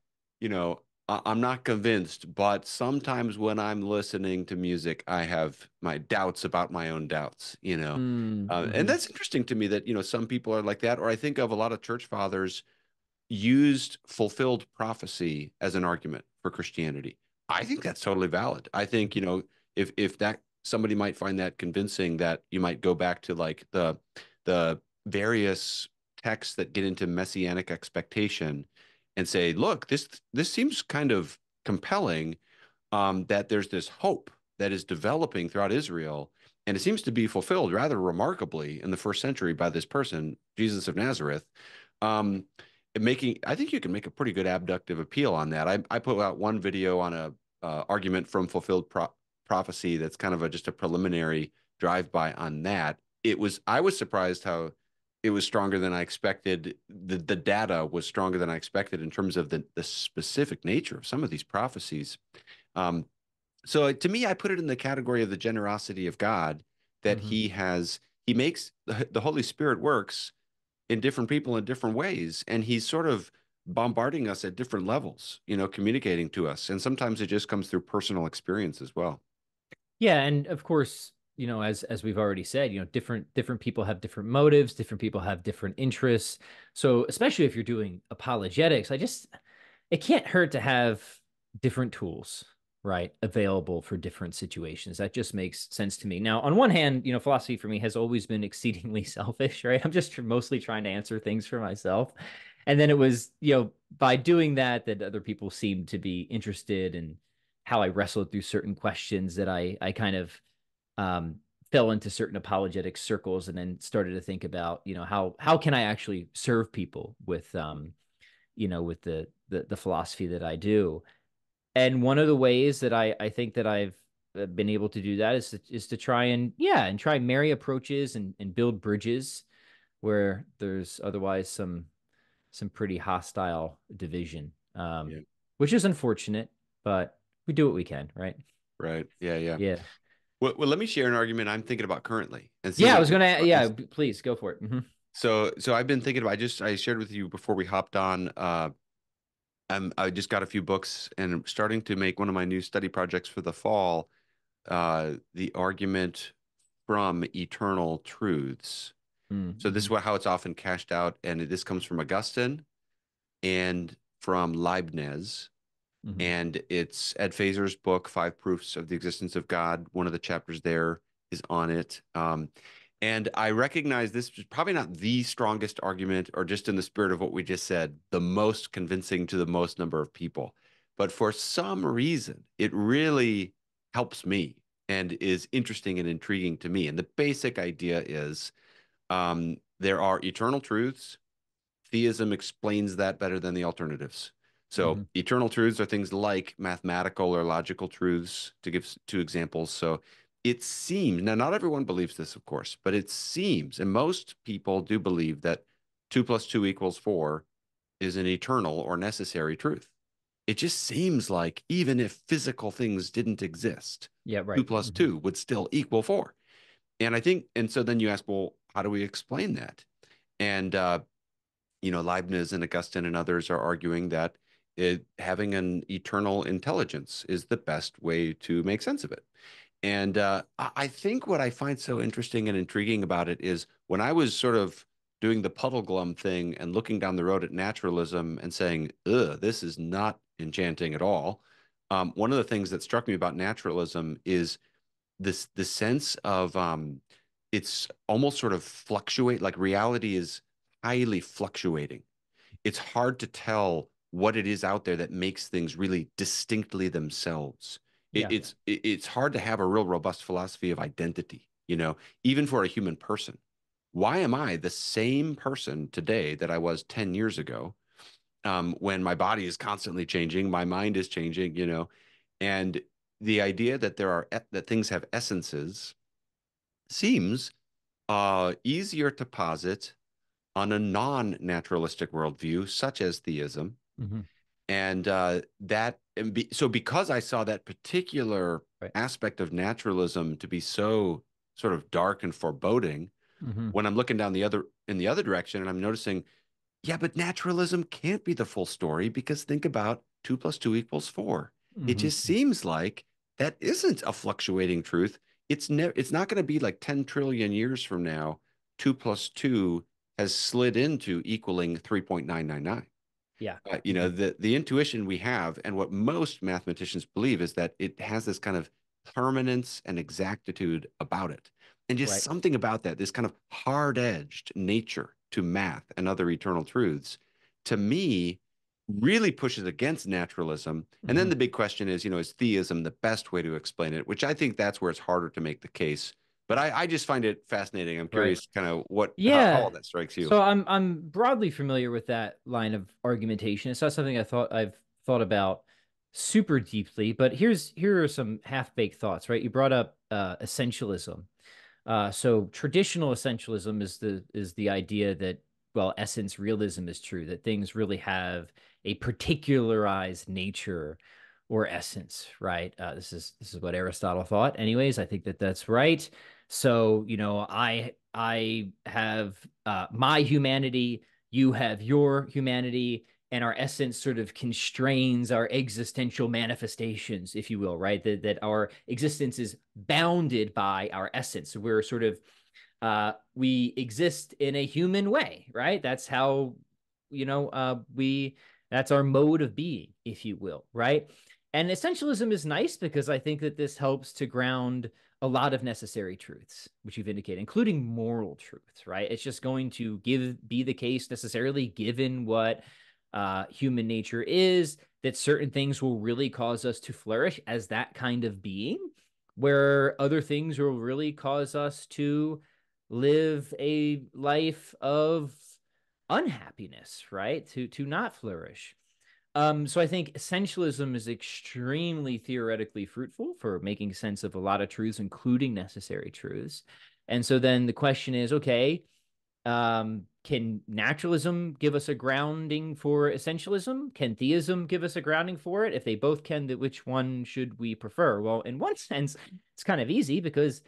I'm not convinced, but sometimes when I'm listening to music, I have my doubts about my own doubts. And Mm-hmm. that's interesting to me that, some people are like that. Or I think of a lot of church fathers used fulfilled prophecy as an argument for Christianity. I think that's totally valid. I think, if that somebody might find that convincing, that you might go back to like the various texts that get into messianic expectation and say, look, this seems kind of compelling, that there's this hope that is developing throughout Israel, and it seems to be fulfilled rather remarkably in the first century by this person, Jesus of Nazareth. Um, I think you can make a pretty good abductive appeal on that. I put out one video on a argument from fulfilled prophecy that's kind of just a preliminary drive-by on that. I was surprised how it was stronger than I expected. The data was stronger than I expected in terms of the specific nature of some of these prophecies. Um, so to me, I put it in the category of the generosity of God, that Mm-hmm. he makes the Holy Spirit works in different people in different ways, and he's sort of bombarding us at different levels, communicating to us. And sometimes it just comes through personal experience as well. Yeah, and of course, as we've already said, different people have different motives, different people have different interests. So, especially if you're doing apologetics, it can't hurt to have different tools, right, available for different situations. That just makes sense to me. Now, on one hand, philosophy for me has always been exceedingly selfish, right? I'm just mostly trying to answer things for myself. And then it was, by doing that, that other people seemed to be interested in how I wrestled through certain questions, that I kind of um, fell into certain apologetic circles, and then started to think about, how can I actually serve people with with the philosophy that I do. And one of the ways that I think that I've been able to do that is to try and, yeah, and try marry approaches, and build bridges where there's otherwise some pretty hostile division, Yeah. which is unfortunate, but we do what we can, right? Right. Yeah. Yeah. Yeah. Well, let me share an argument I'm thinking about currently and see Yeah, I what was your gonna. thought Yeah, is. please go for it. So I've been thinking about. I shared with you before we hopped on. I just got a few books and I'm starting to make one of my new study projects for the fall. The argument from eternal truths. So this is Mm-hmm. how it's often cashed out, and this comes from Augustine and from Leibniz, Hmm. and it's Ed Fazer's book, Five Proofs of the Existence of God. One of the chapters there is on it. And I recognize this is probably not the strongest argument, or just in the spirit of what we just said, the most convincing to the most number of people. But for some reason, it really helps me and is interesting and intriguing to me. And the basic idea is, there are eternal truths. Theism explains that better than the alternatives. So, Hmm. eternal truths are things like mathematical or logical truths, to give two examples. So, it seems, now, not everyone believes this, of course, but it seems, and most people do believe, that 2 plus 2 equals 4 is an eternal or necessary truth. It just seems like even if physical things didn't exist, Yeah, 2 right. plus 2 would still equal 4. And I think, and so then you ask, well, how do we explain that? And Leibniz and Augustine and others are arguing that having an eternal intelligence is the best way to make sense of it. And I think what I find so interesting and intriguing about it is when I was sort of doing the Puddleglum thing and looking down the road at naturalism and saying, ugh, this is not enchanting at all. One of the things that struck me about naturalism is the sense of it's almost sort of fluctuate, like reality is highly fluctuating. It's hard to tell what it is out there that makes things really distinctly themselves. Yeah. It's hard to have a real robust philosophy of identity, even for a human person. Why am I the same person today that I was 10 years ago? When my body is constantly changing, my mind is changing, and the idea that that things have essences seems easier to posit on a non-naturalistic worldview, such as theism. Mm-hmm. And so because I saw that particular Right. aspect of naturalism to be so sort of dark and foreboding, Mm-hmm. when I'm looking down in the other direction and I'm noticing, yeah, but naturalism can't be the full story because think about 2 + 2 = 4. It Mm-hmm. just seems like that isn't a fluctuating truth. It's not going to be like 10 trillion years from now, 2 + 2 has slid into equaling 3.999. Yeah. You know, Mm-hmm. the intuition we have and what most mathematicians believe is that it has this kind of permanence and exactitude about it. And just Right. something about that, this kind of hard-edged nature to math and other eternal truths, to me, really pushes against naturalism. And Mm-hmm. then the big question is, is theism the best way to explain it? Which I think that's where it's harder to make the case. But I just find it fascinating. I'm Right. curious kind of how all Yeah. that strikes you. So I'm broadly familiar with that line of argumentation. It's not something I've thought about super deeply, but here are some half-baked thoughts, right? You brought up essentialism. So traditional essentialism is the idea that, well, essence realism is true, that things really have a particularized nature or essence, right? This is what Aristotle thought. Anyways, I think that that's right. So, I have my humanity, you have your humanity, and our essence sort of constrains our existential manifestations, if you will, right? That our existence is bounded by our essence. So we're sort of we exist in a human way, right? That's how we that's our mode of being, if you will, right? And essentialism is nice because I think that this helps to ground a lot of necessary truths, which you've indicated, including moral truths, right? It's just going to be the case necessarily given what human nature is, that certain things will really cause us to flourish as that kind of being, where other things will really cause us to live a life of unhappiness, right? To not flourish. So I think essentialism is extremely theoretically fruitful for making sense of a lot of truths, including necessary truths. And so then the question is, okay, can naturalism give us a grounding for essentialism? Can theism give us a grounding for it? If they both can, which one should we prefer? Well, in one sense, it's kind of easy because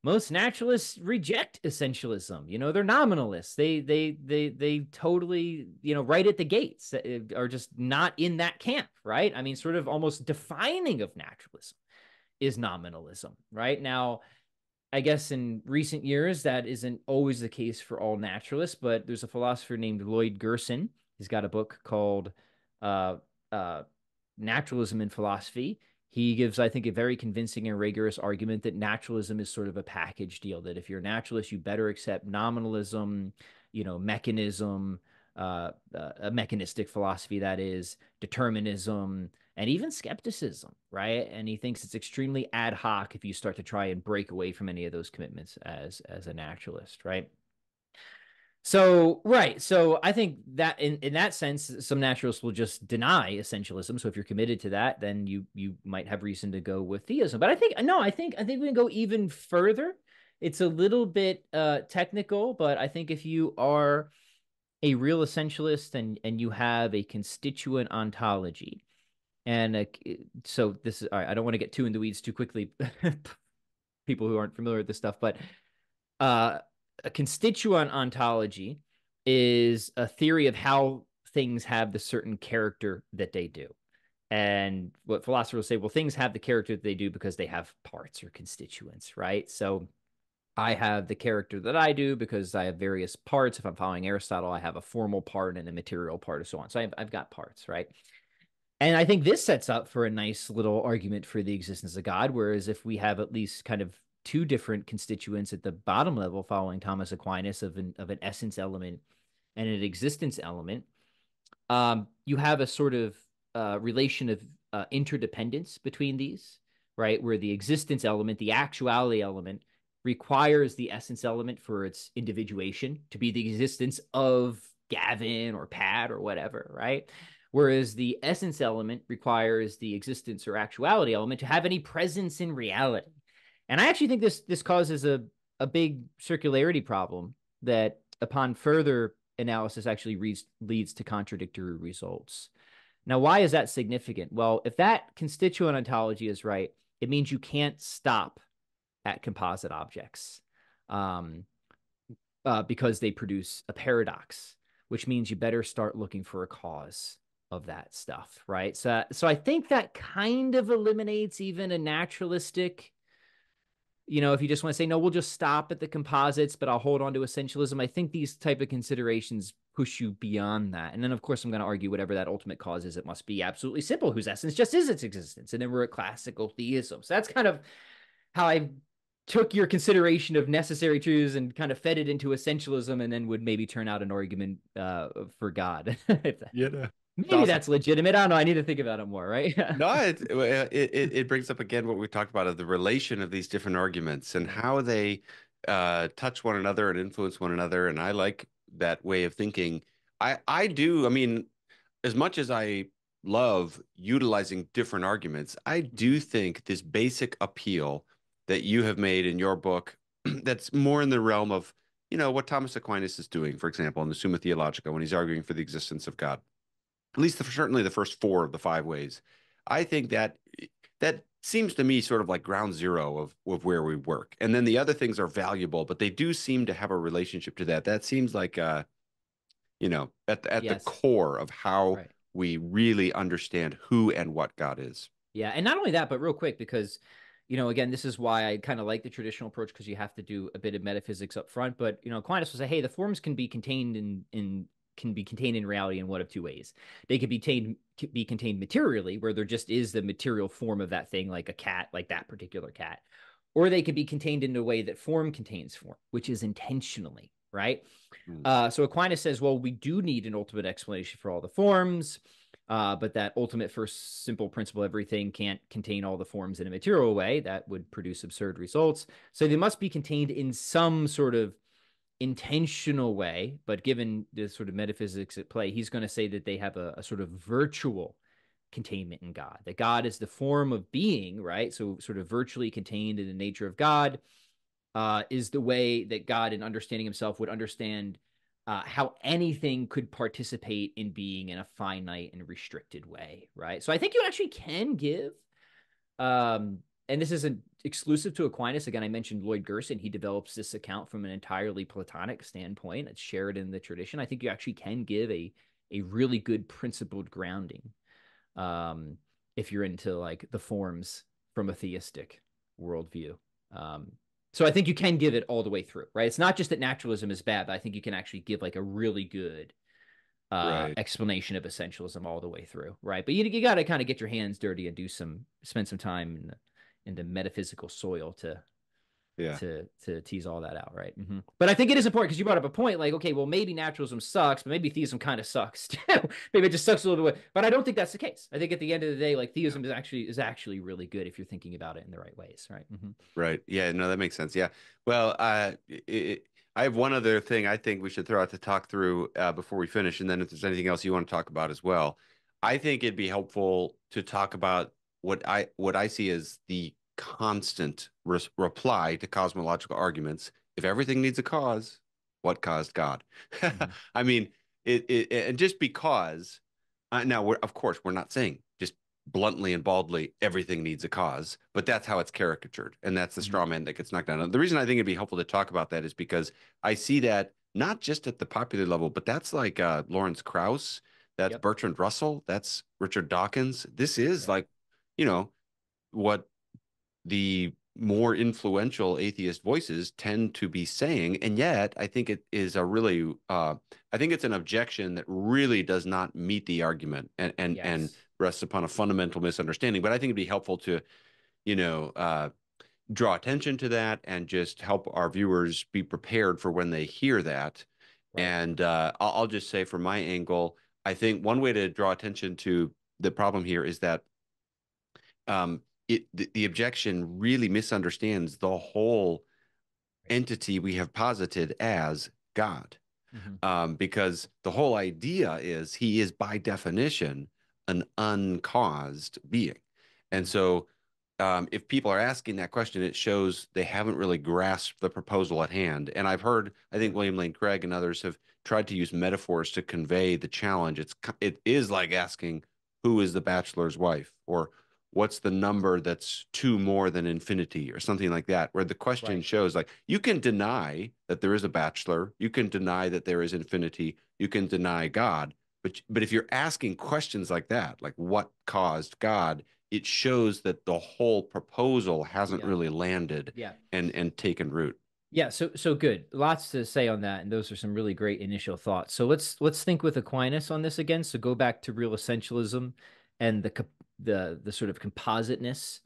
most naturalists reject essentialism. They're nominalists. They totally, right at the gates are just not in that camp, right? I mean, sort of almost defining of naturalism is nominalism, right? Now, I guess in recent years, that isn't always the case for all naturalists, but there's a philosopher named Lloyd Gerson. He's got a book called uh, uh, Naturalism in Philosophy. He gives, I think, a very convincing and rigorous argument that naturalism is sort of a package deal, that if you're a naturalist, you better accept nominalism, mechanism, a mechanistic philosophy, that is, determinism, and even skepticism, right? And he thinks it's extremely ad hoc if you start to try and break away from any of those commitments as a naturalist, right? So, right. So I think that in that sense, some naturalists will just deny essentialism. So if you're committed to that, then you might have reason to go with theism. But I think no, I think we can go even further. It's a little bit technical, but I think if you are a real essentialist and you have a constituent ontology, and so this is all right, I don't want to get too in the weeds too quickly, people who aren't familiar with this stuff, but uh, a constituent ontology is a theory of how things have the certain character that they do. And what philosophers will say, well, things have the character that they do because they have parts or constituents, right? So I have the character that I do because I have various parts. If I'm following Aristotle, I have a formal part and a material part and so on. So I've got parts, right? And I think this sets up for a nice little argument for the existence of God. Whereas if we have at least kind of two different constituents at the bottom level, following Thomas Aquinas, of an essence element and an existence element, you have a sort of relation of interdependence between these, right? Where the existence element, the actuality element, requires the essence element for its individuation to be the existence of Gavin or Pat or whatever, right? Whereas the essence element requires the existence or actuality element to have any presence in reality. And I actually think this causes a big circularity problem that, upon further analysis, actually leads to contradictory results. Now, why is that significant? Well, if that constituent ontology is right, it means you can't stop at composite objects, um, because they produce a paradox, which means you better start looking for a cause of that stuff, right? So I think that kind of eliminates even a naturalistic, if you just want to say, no, we'll just stop at the composites, but I'll hold on to essentialism. I think these type of considerations push you beyond that. And then, of course, I'm going to argue whatever that ultimate cause is, it must be absolutely simple, whose essence just is its existence. And then we're at classical theism. So that's kind of how I took your consideration of necessary truths and kind of fed it into essentialism, and then would maybe turn out an argument for God. Yeah. It's Maybe awesome. that's legitimate. I don't know. I need to think about it more, right? No, it brings up again what we talked about of the relation of these different arguments and Yeah. how they touch one another and influence one another. And I like that way of thinking. I do. I mean, as much as I love utilizing different arguments, I do think this basic appeal that you have made in your book, that's more in the realm of, what Thomas Aquinas is doing, for example, in the Summa Theologica, when he's arguing for the existence of God, at least certainly the first four of the five ways. I think that seems to me sort of like ground zero of where we work. And then the other things are valuable, but they do seem to have a relationship to that. That seems like at the Yes. core of how Right. we really understand who and what God is. Yeah, and not only that, but real quick, because again, this is why I kind of like the traditional approach, because you have to do a bit of metaphysics up front. But Aquinas will say, hey, the forms can be contained in reality in one of two ways. They could be contained materially, where there just is the material form of that thing, like a cat, like that particular cat, or they could be contained in a way that form contains form, which is intentionally, right? Hmm. So Aquinas says, well, we do need an ultimate explanation for all the forms, but that ultimate first simple principle, everything can't contain all the forms in a material way. That would produce absurd results. So they must be contained in some sort of intentional way. But given the sort of metaphysics at play, he's going to say that they have a sort of virtual containment in God, that God is the form of being, right? So sort of virtually contained in the nature of God, is the way that God, in understanding himself, would understand how anything could participate in being in a finite and restricted way, right? So I think you actually can give, and this isn't exclusive to Aquinas. Again, I mentioned Lloyd Gerson. He develops this account from an entirely Platonic standpoint. It's shared in the tradition. I think you actually can give a really good principled grounding, um, if you're into like the forms from a theistic worldview. Um, so I think you can give it all the way through, right? It's not just that naturalism is bad, but I think you can actually give like a really good Right. explanation of essentialism all the way through, right? But you got to kind of get your hands dirty and spend some time in the metaphysical soil to Yeah. to tease all that out, right? Mm-hmm. But I think it is important because you brought up a point, like, okay, well, maybe naturalism sucks, but maybe theism kind of sucks too. Maybe it just sucks a little bit. But I don't think that's the case. I think at the end of the day, like Yeah. theism is actually really good if you're thinking about it in the right ways, right? Mm-hmm. Right. Yeah. No, that makes sense. Yeah. Well, I have one other thing I think we should throw out to talk through before we finish, and then if there's anything else you want to talk about as well, I think it'd be helpful to talk about what I see as the constant reply to cosmological arguments. If everything needs a cause, what caused God? Mm-hmm. I mean, and just because. Now, of course, we're not saying just bluntly and baldly everything needs a cause, but that's how it's caricatured, and that's the Mm-hmm. straw man that gets knocked down. And the reason I think it'd be helpful to talk about that is because I see that not just at the popular level, but that's like Lawrence Krauss. that's Yep. Bertrand Russell, that's Richard Dawkins. This is Right. like, you know, what the more influential atheist voices tend to be saying. And yet, I think it is a really, I think it's an objection that really does not meet the argument and Yes. rests upon a fundamental misunderstanding. But I think it'd be helpful to, you know, draw attention to that and just help our viewers be prepared for when they hear that. Right. And I'll just say from my angle, I think one way to draw attention to the problem here is that the objection really misunderstands the whole entity we have posited as God, Mm-hmm. because the whole idea is he is by definition an uncaused being, and Mm-hmm. so if people are asking that question, it shows they haven't really grasped the proposal at hand. And I've heard, I think Sure. William Lane Craig and others have tried to use metaphors to convey the challenge. It is like asking who is the bachelor's wife, or what's the number that's two more than infinity, or something like that, where the question Right. shows like you can deny that there is a bachelor, you can deny that there is infinity, you can deny God. But if you're asking questions like that, like what caused God, it shows that the whole proposal hasn't Yeah. really landed Yeah. and taken root. Yeah, so good. Lots to say on that, and those are some really great initial thoughts. So let's think with Aquinas on this again. So go back to real essentialism and the sort of compositeness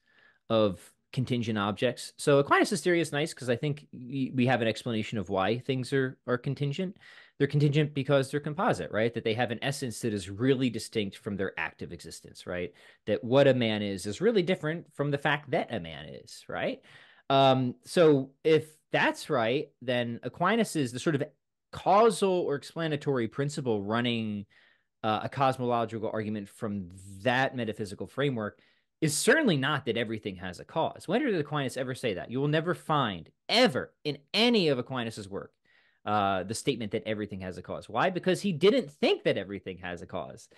of contingent objects. So Aquinas' theory is nice because I think we have an explanation of why things are contingent. They're contingent because they're composite, right? That they have an essence that is really distinct from their active existence, right? That what a man is really different from the fact that a man is, right? So if that's right, then Aquinas is the sort of causal or explanatory principle running a cosmological argument from that metaphysical framework is certainly not that everything has a cause. When did Aquinas ever say that? You will never find ever in any of Aquinas's work the statement that everything has a cause. Why? Because he didn't think that everything has a cause.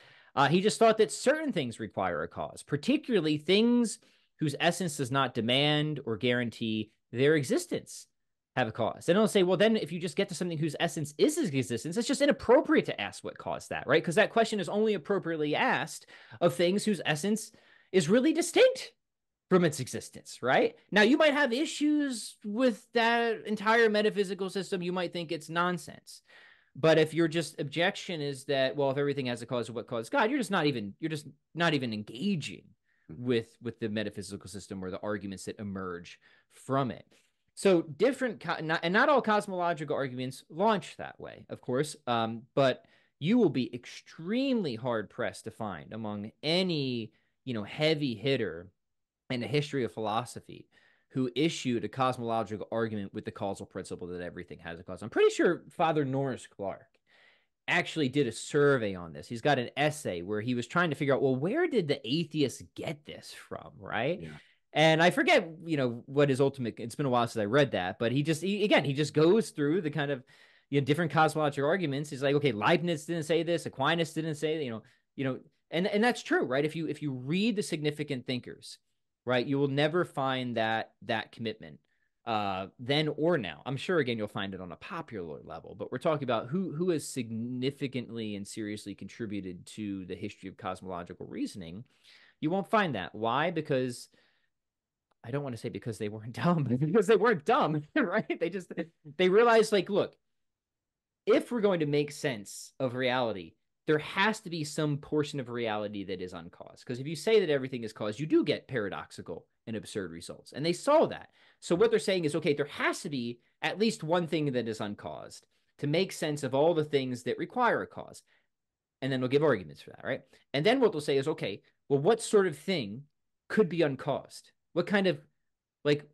He just thought that certain things require a cause, particularly things whose essence does not demand or guarantee their existence have a cause. And I'll say, well, then if you just get to something whose essence is its existence, it's just inappropriate to ask what caused that, right? Because that question is only appropriately asked of things whose essence is really distinct from its existence, right? Now, you might have issues with that entire metaphysical system. You might think it's nonsense. But if your just objection is that, well, if everything has a cause of what caused God, you're just not even engaging with the metaphysical system or the arguments that emerge from it. So and not all cosmological arguments launch that way, of course, but you will be extremely hard pressed to find among any heavy hitter in the history of philosophy who issued a cosmological argument with the causal principle that everything has a cause. I'm pretty sure Father Norris Clark actually did a survey on this. He's got an essay where he was trying to figure out, well, where did the atheists get this from, right? Yeah. And I forget, what his ultimate. It's been a while since I read that, but he just goes through the kind of different cosmological arguments. He's like, okay, Leibniz didn't say this, Aquinas didn't say, and that's true, right? If you read the significant thinkers, right, you will never find that commitment then or now. I'm sure again you'll find it on a popular level, but we're talking about who has significantly and seriously contributed to the history of cosmological reasoning. You won't find that. Why? Because I don't want to say because they weren't dumb, but because they weren't dumb, right? They realized, like, look, if we're going to make sense of reality, there has to be some portion of reality that is uncaused. Because if you say that everything is caused, you do get paradoxical and absurd results. And they saw that. So what they're saying is, okay, there has to be at least one thing that is uncaused to make sense of all the things that require a cause. And then they'll give arguments for that, right? And then what they'll say is, okay, well, what sort of thing could be uncaused? What kind of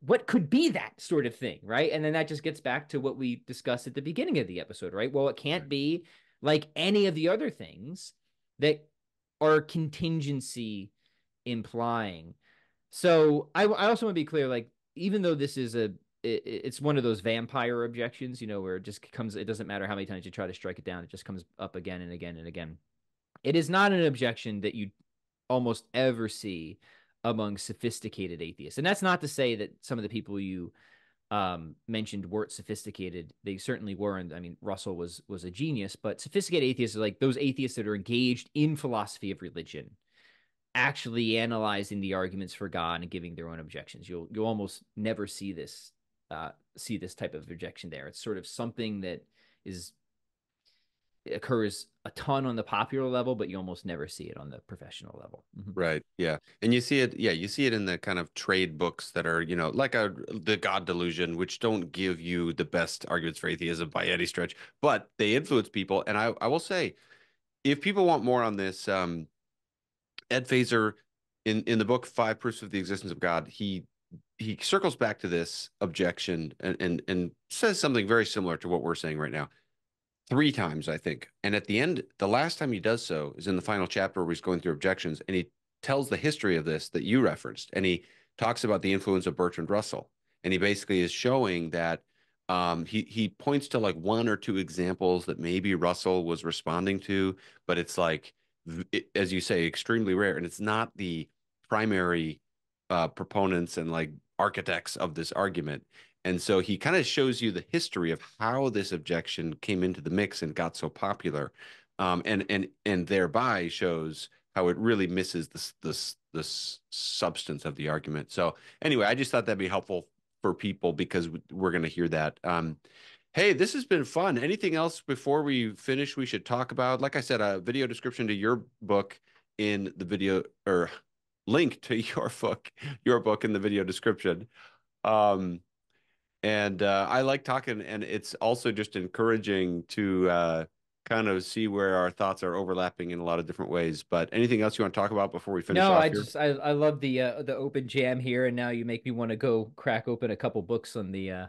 what could be that sort of thing, right? And then that just gets back to what we discussed at the beginning of the episode, right? Well, it can't Right. be like any of the other things that are contingency implying. So I also want to be clear, like, even though this is it's one of those vampire objections, where it just comes, it doesn't matter how many times you try to strike it down, it just comes up again and again and again. It is not an objection that you almost ever see among sophisticated atheists. And that's not to say that some of the people you mentioned weren't sophisticated. They certainly weren't. I mean, Russell was a genius, but sophisticated atheists are like those atheists that are engaged in philosophy of religion, actually analyzing the arguments for God and giving their own objections. You'll almost never see this type of objection there. It's sort of something that is occurs a ton on the popular level, but you almost never see it on the professional level. Mm-hmm. Right. Yeah. And you see it, yeah, you see it in the kind of trade books that are, like the God Delusion, which don't give you the best arguments for atheism by any stretch, but they influence people. And I will say, if people want more on this, Ed Feser in the book Five Proofs of the Existence of God, he circles back to this objection and says something very similar to what we're saying right now. Three times, I think. And at the end, the last time he does so is in the final chapter where he's going through objections, and he tells the history of this that you referenced, and he talks about the influence of Bertrand Russell, and he basically is showing that he points to like one or two examples that maybe Russell was responding to, but it's like, as you say, extremely rare, and it's not the primary proponents and like architects of this argument. And so he kind of shows you the history of how this objection came into the mix and got so popular, and thereby shows how it really misses this substance of the argument. So anyway, I just thought that'd be helpful for people because we're going to hear that. Hey, this has been fun. Anything else before we finish we should talk about? Like I said, a video description to your book in the video, or link to your book in the video description. Um, and I like talking, and it's also just encouraging to kind of see where our thoughts are overlapping in a lot of different ways. But anything else you want to talk about before we finish No, off here? I love the open jam here, and now you make me want to go crack open a couple books on the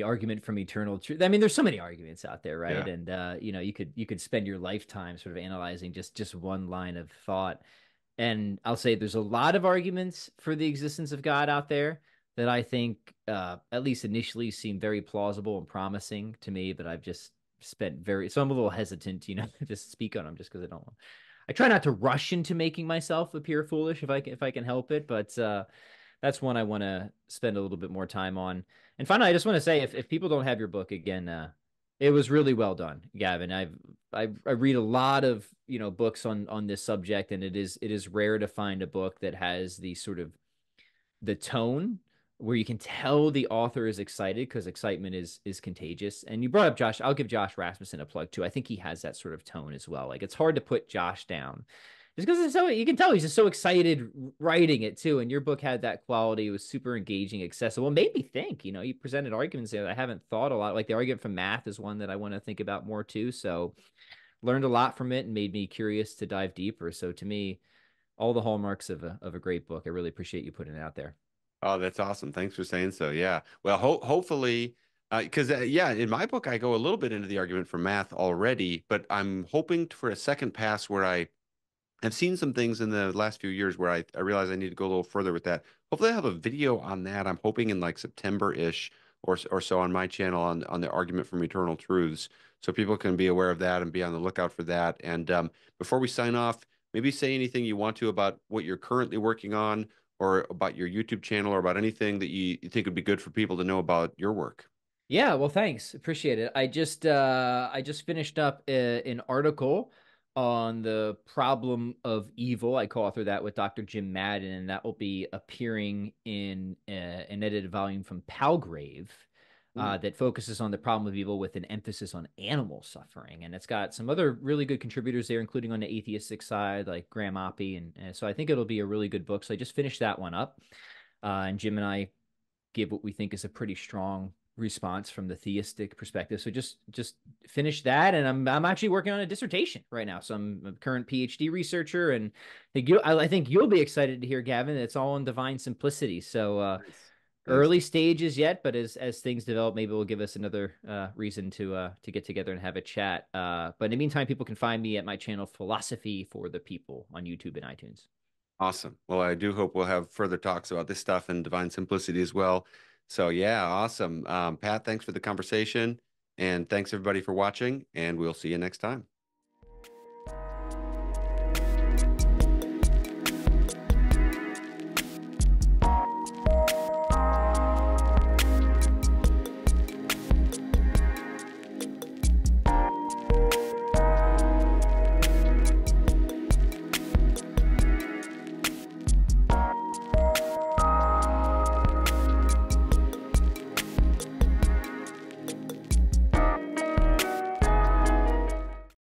argument from eternal truth. I mean, there's so many arguments out there, right? Yeah. And you could spend your lifetime sort of analyzing just one line of thought. And I'll say there's a lot of arguments for the existence of God out there that I think, at least initially, seem very plausible and promising to me. But I've just spent so I'm a little hesitant, to speak on them just because I don't want. I try not to rush into making myself appear foolish if I can help it, but that's one I want to spend a little bit more time on. And finally, I just want to say, if people don't have your book again, it was really well done, Gavin. I read a lot of books on this subject, and it is rare to find a book that has the sort of the tone where you can tell the author is excited, because excitement is contagious. And you brought up Josh. I'll give Josh Rasmussen a plug too. I think he has that sort of tone as well. Like, it's hard to put Josh down just because you can tell he's just so excited writing it too. And your book had that quality. It was super engaging, accessible. It made me think. You presented arguments there that I haven't thought a lot. Like the argument from math is one that I want to think about more too. So learned a lot from it and made me curious to dive deeper. So to me, all the hallmarks of a great book. I really appreciate you putting it out there. Oh, that's awesome. Thanks for saying so. Yeah. Well, hopefully, because yeah, in my book, I go a little bit into the argument for math already, but I'm hoping for a second pass where I've seen some things in the last few years where I realize I need to go a little further with that. Hopefully, I have a video on that. I'm hoping in like September-ish or so on my channel on the argument from eternal truths, so people can be aware of that and be on the lookout for that. And before we sign off, maybe say anything you want to about what you're currently working on, or about your YouTube channel, or about anything that you think would be good for people to know about your work. Yeah, well, thanks. Appreciate it. I just finished up an article on the problem of evil. I co-authored that with Dr. Jim Madden, and that will be appearing in an edited volume from Palgrave, Ooh, that focuses on the problem of evil with an emphasis on animal suffering. And it's got some other really good contributors there, including on the atheistic side, like Graham Oppy. And so I think it'll be a really good book. So I just finished that one up. And Jim and I give what we think is a pretty strong response from the theistic perspective. So just finish that, and I'm actually working on a dissertation right now. So I'm a current PhD researcher, and I think you'll be excited to hear, Gavin. It's all on divine simplicity. So nice. Nice. early stages yet, but as things develop, maybe will give us another reason to get together and have a chat. But in the meantime, people can find me at my channel Philosophy for the People on YouTube and iTunes. Awesome. Well, I do hope we'll have further talks about this stuff and divine simplicity as well. So, yeah, awesome. Pat, thanks for the conversation. And thanks everybody for watching. And we'll see you next time.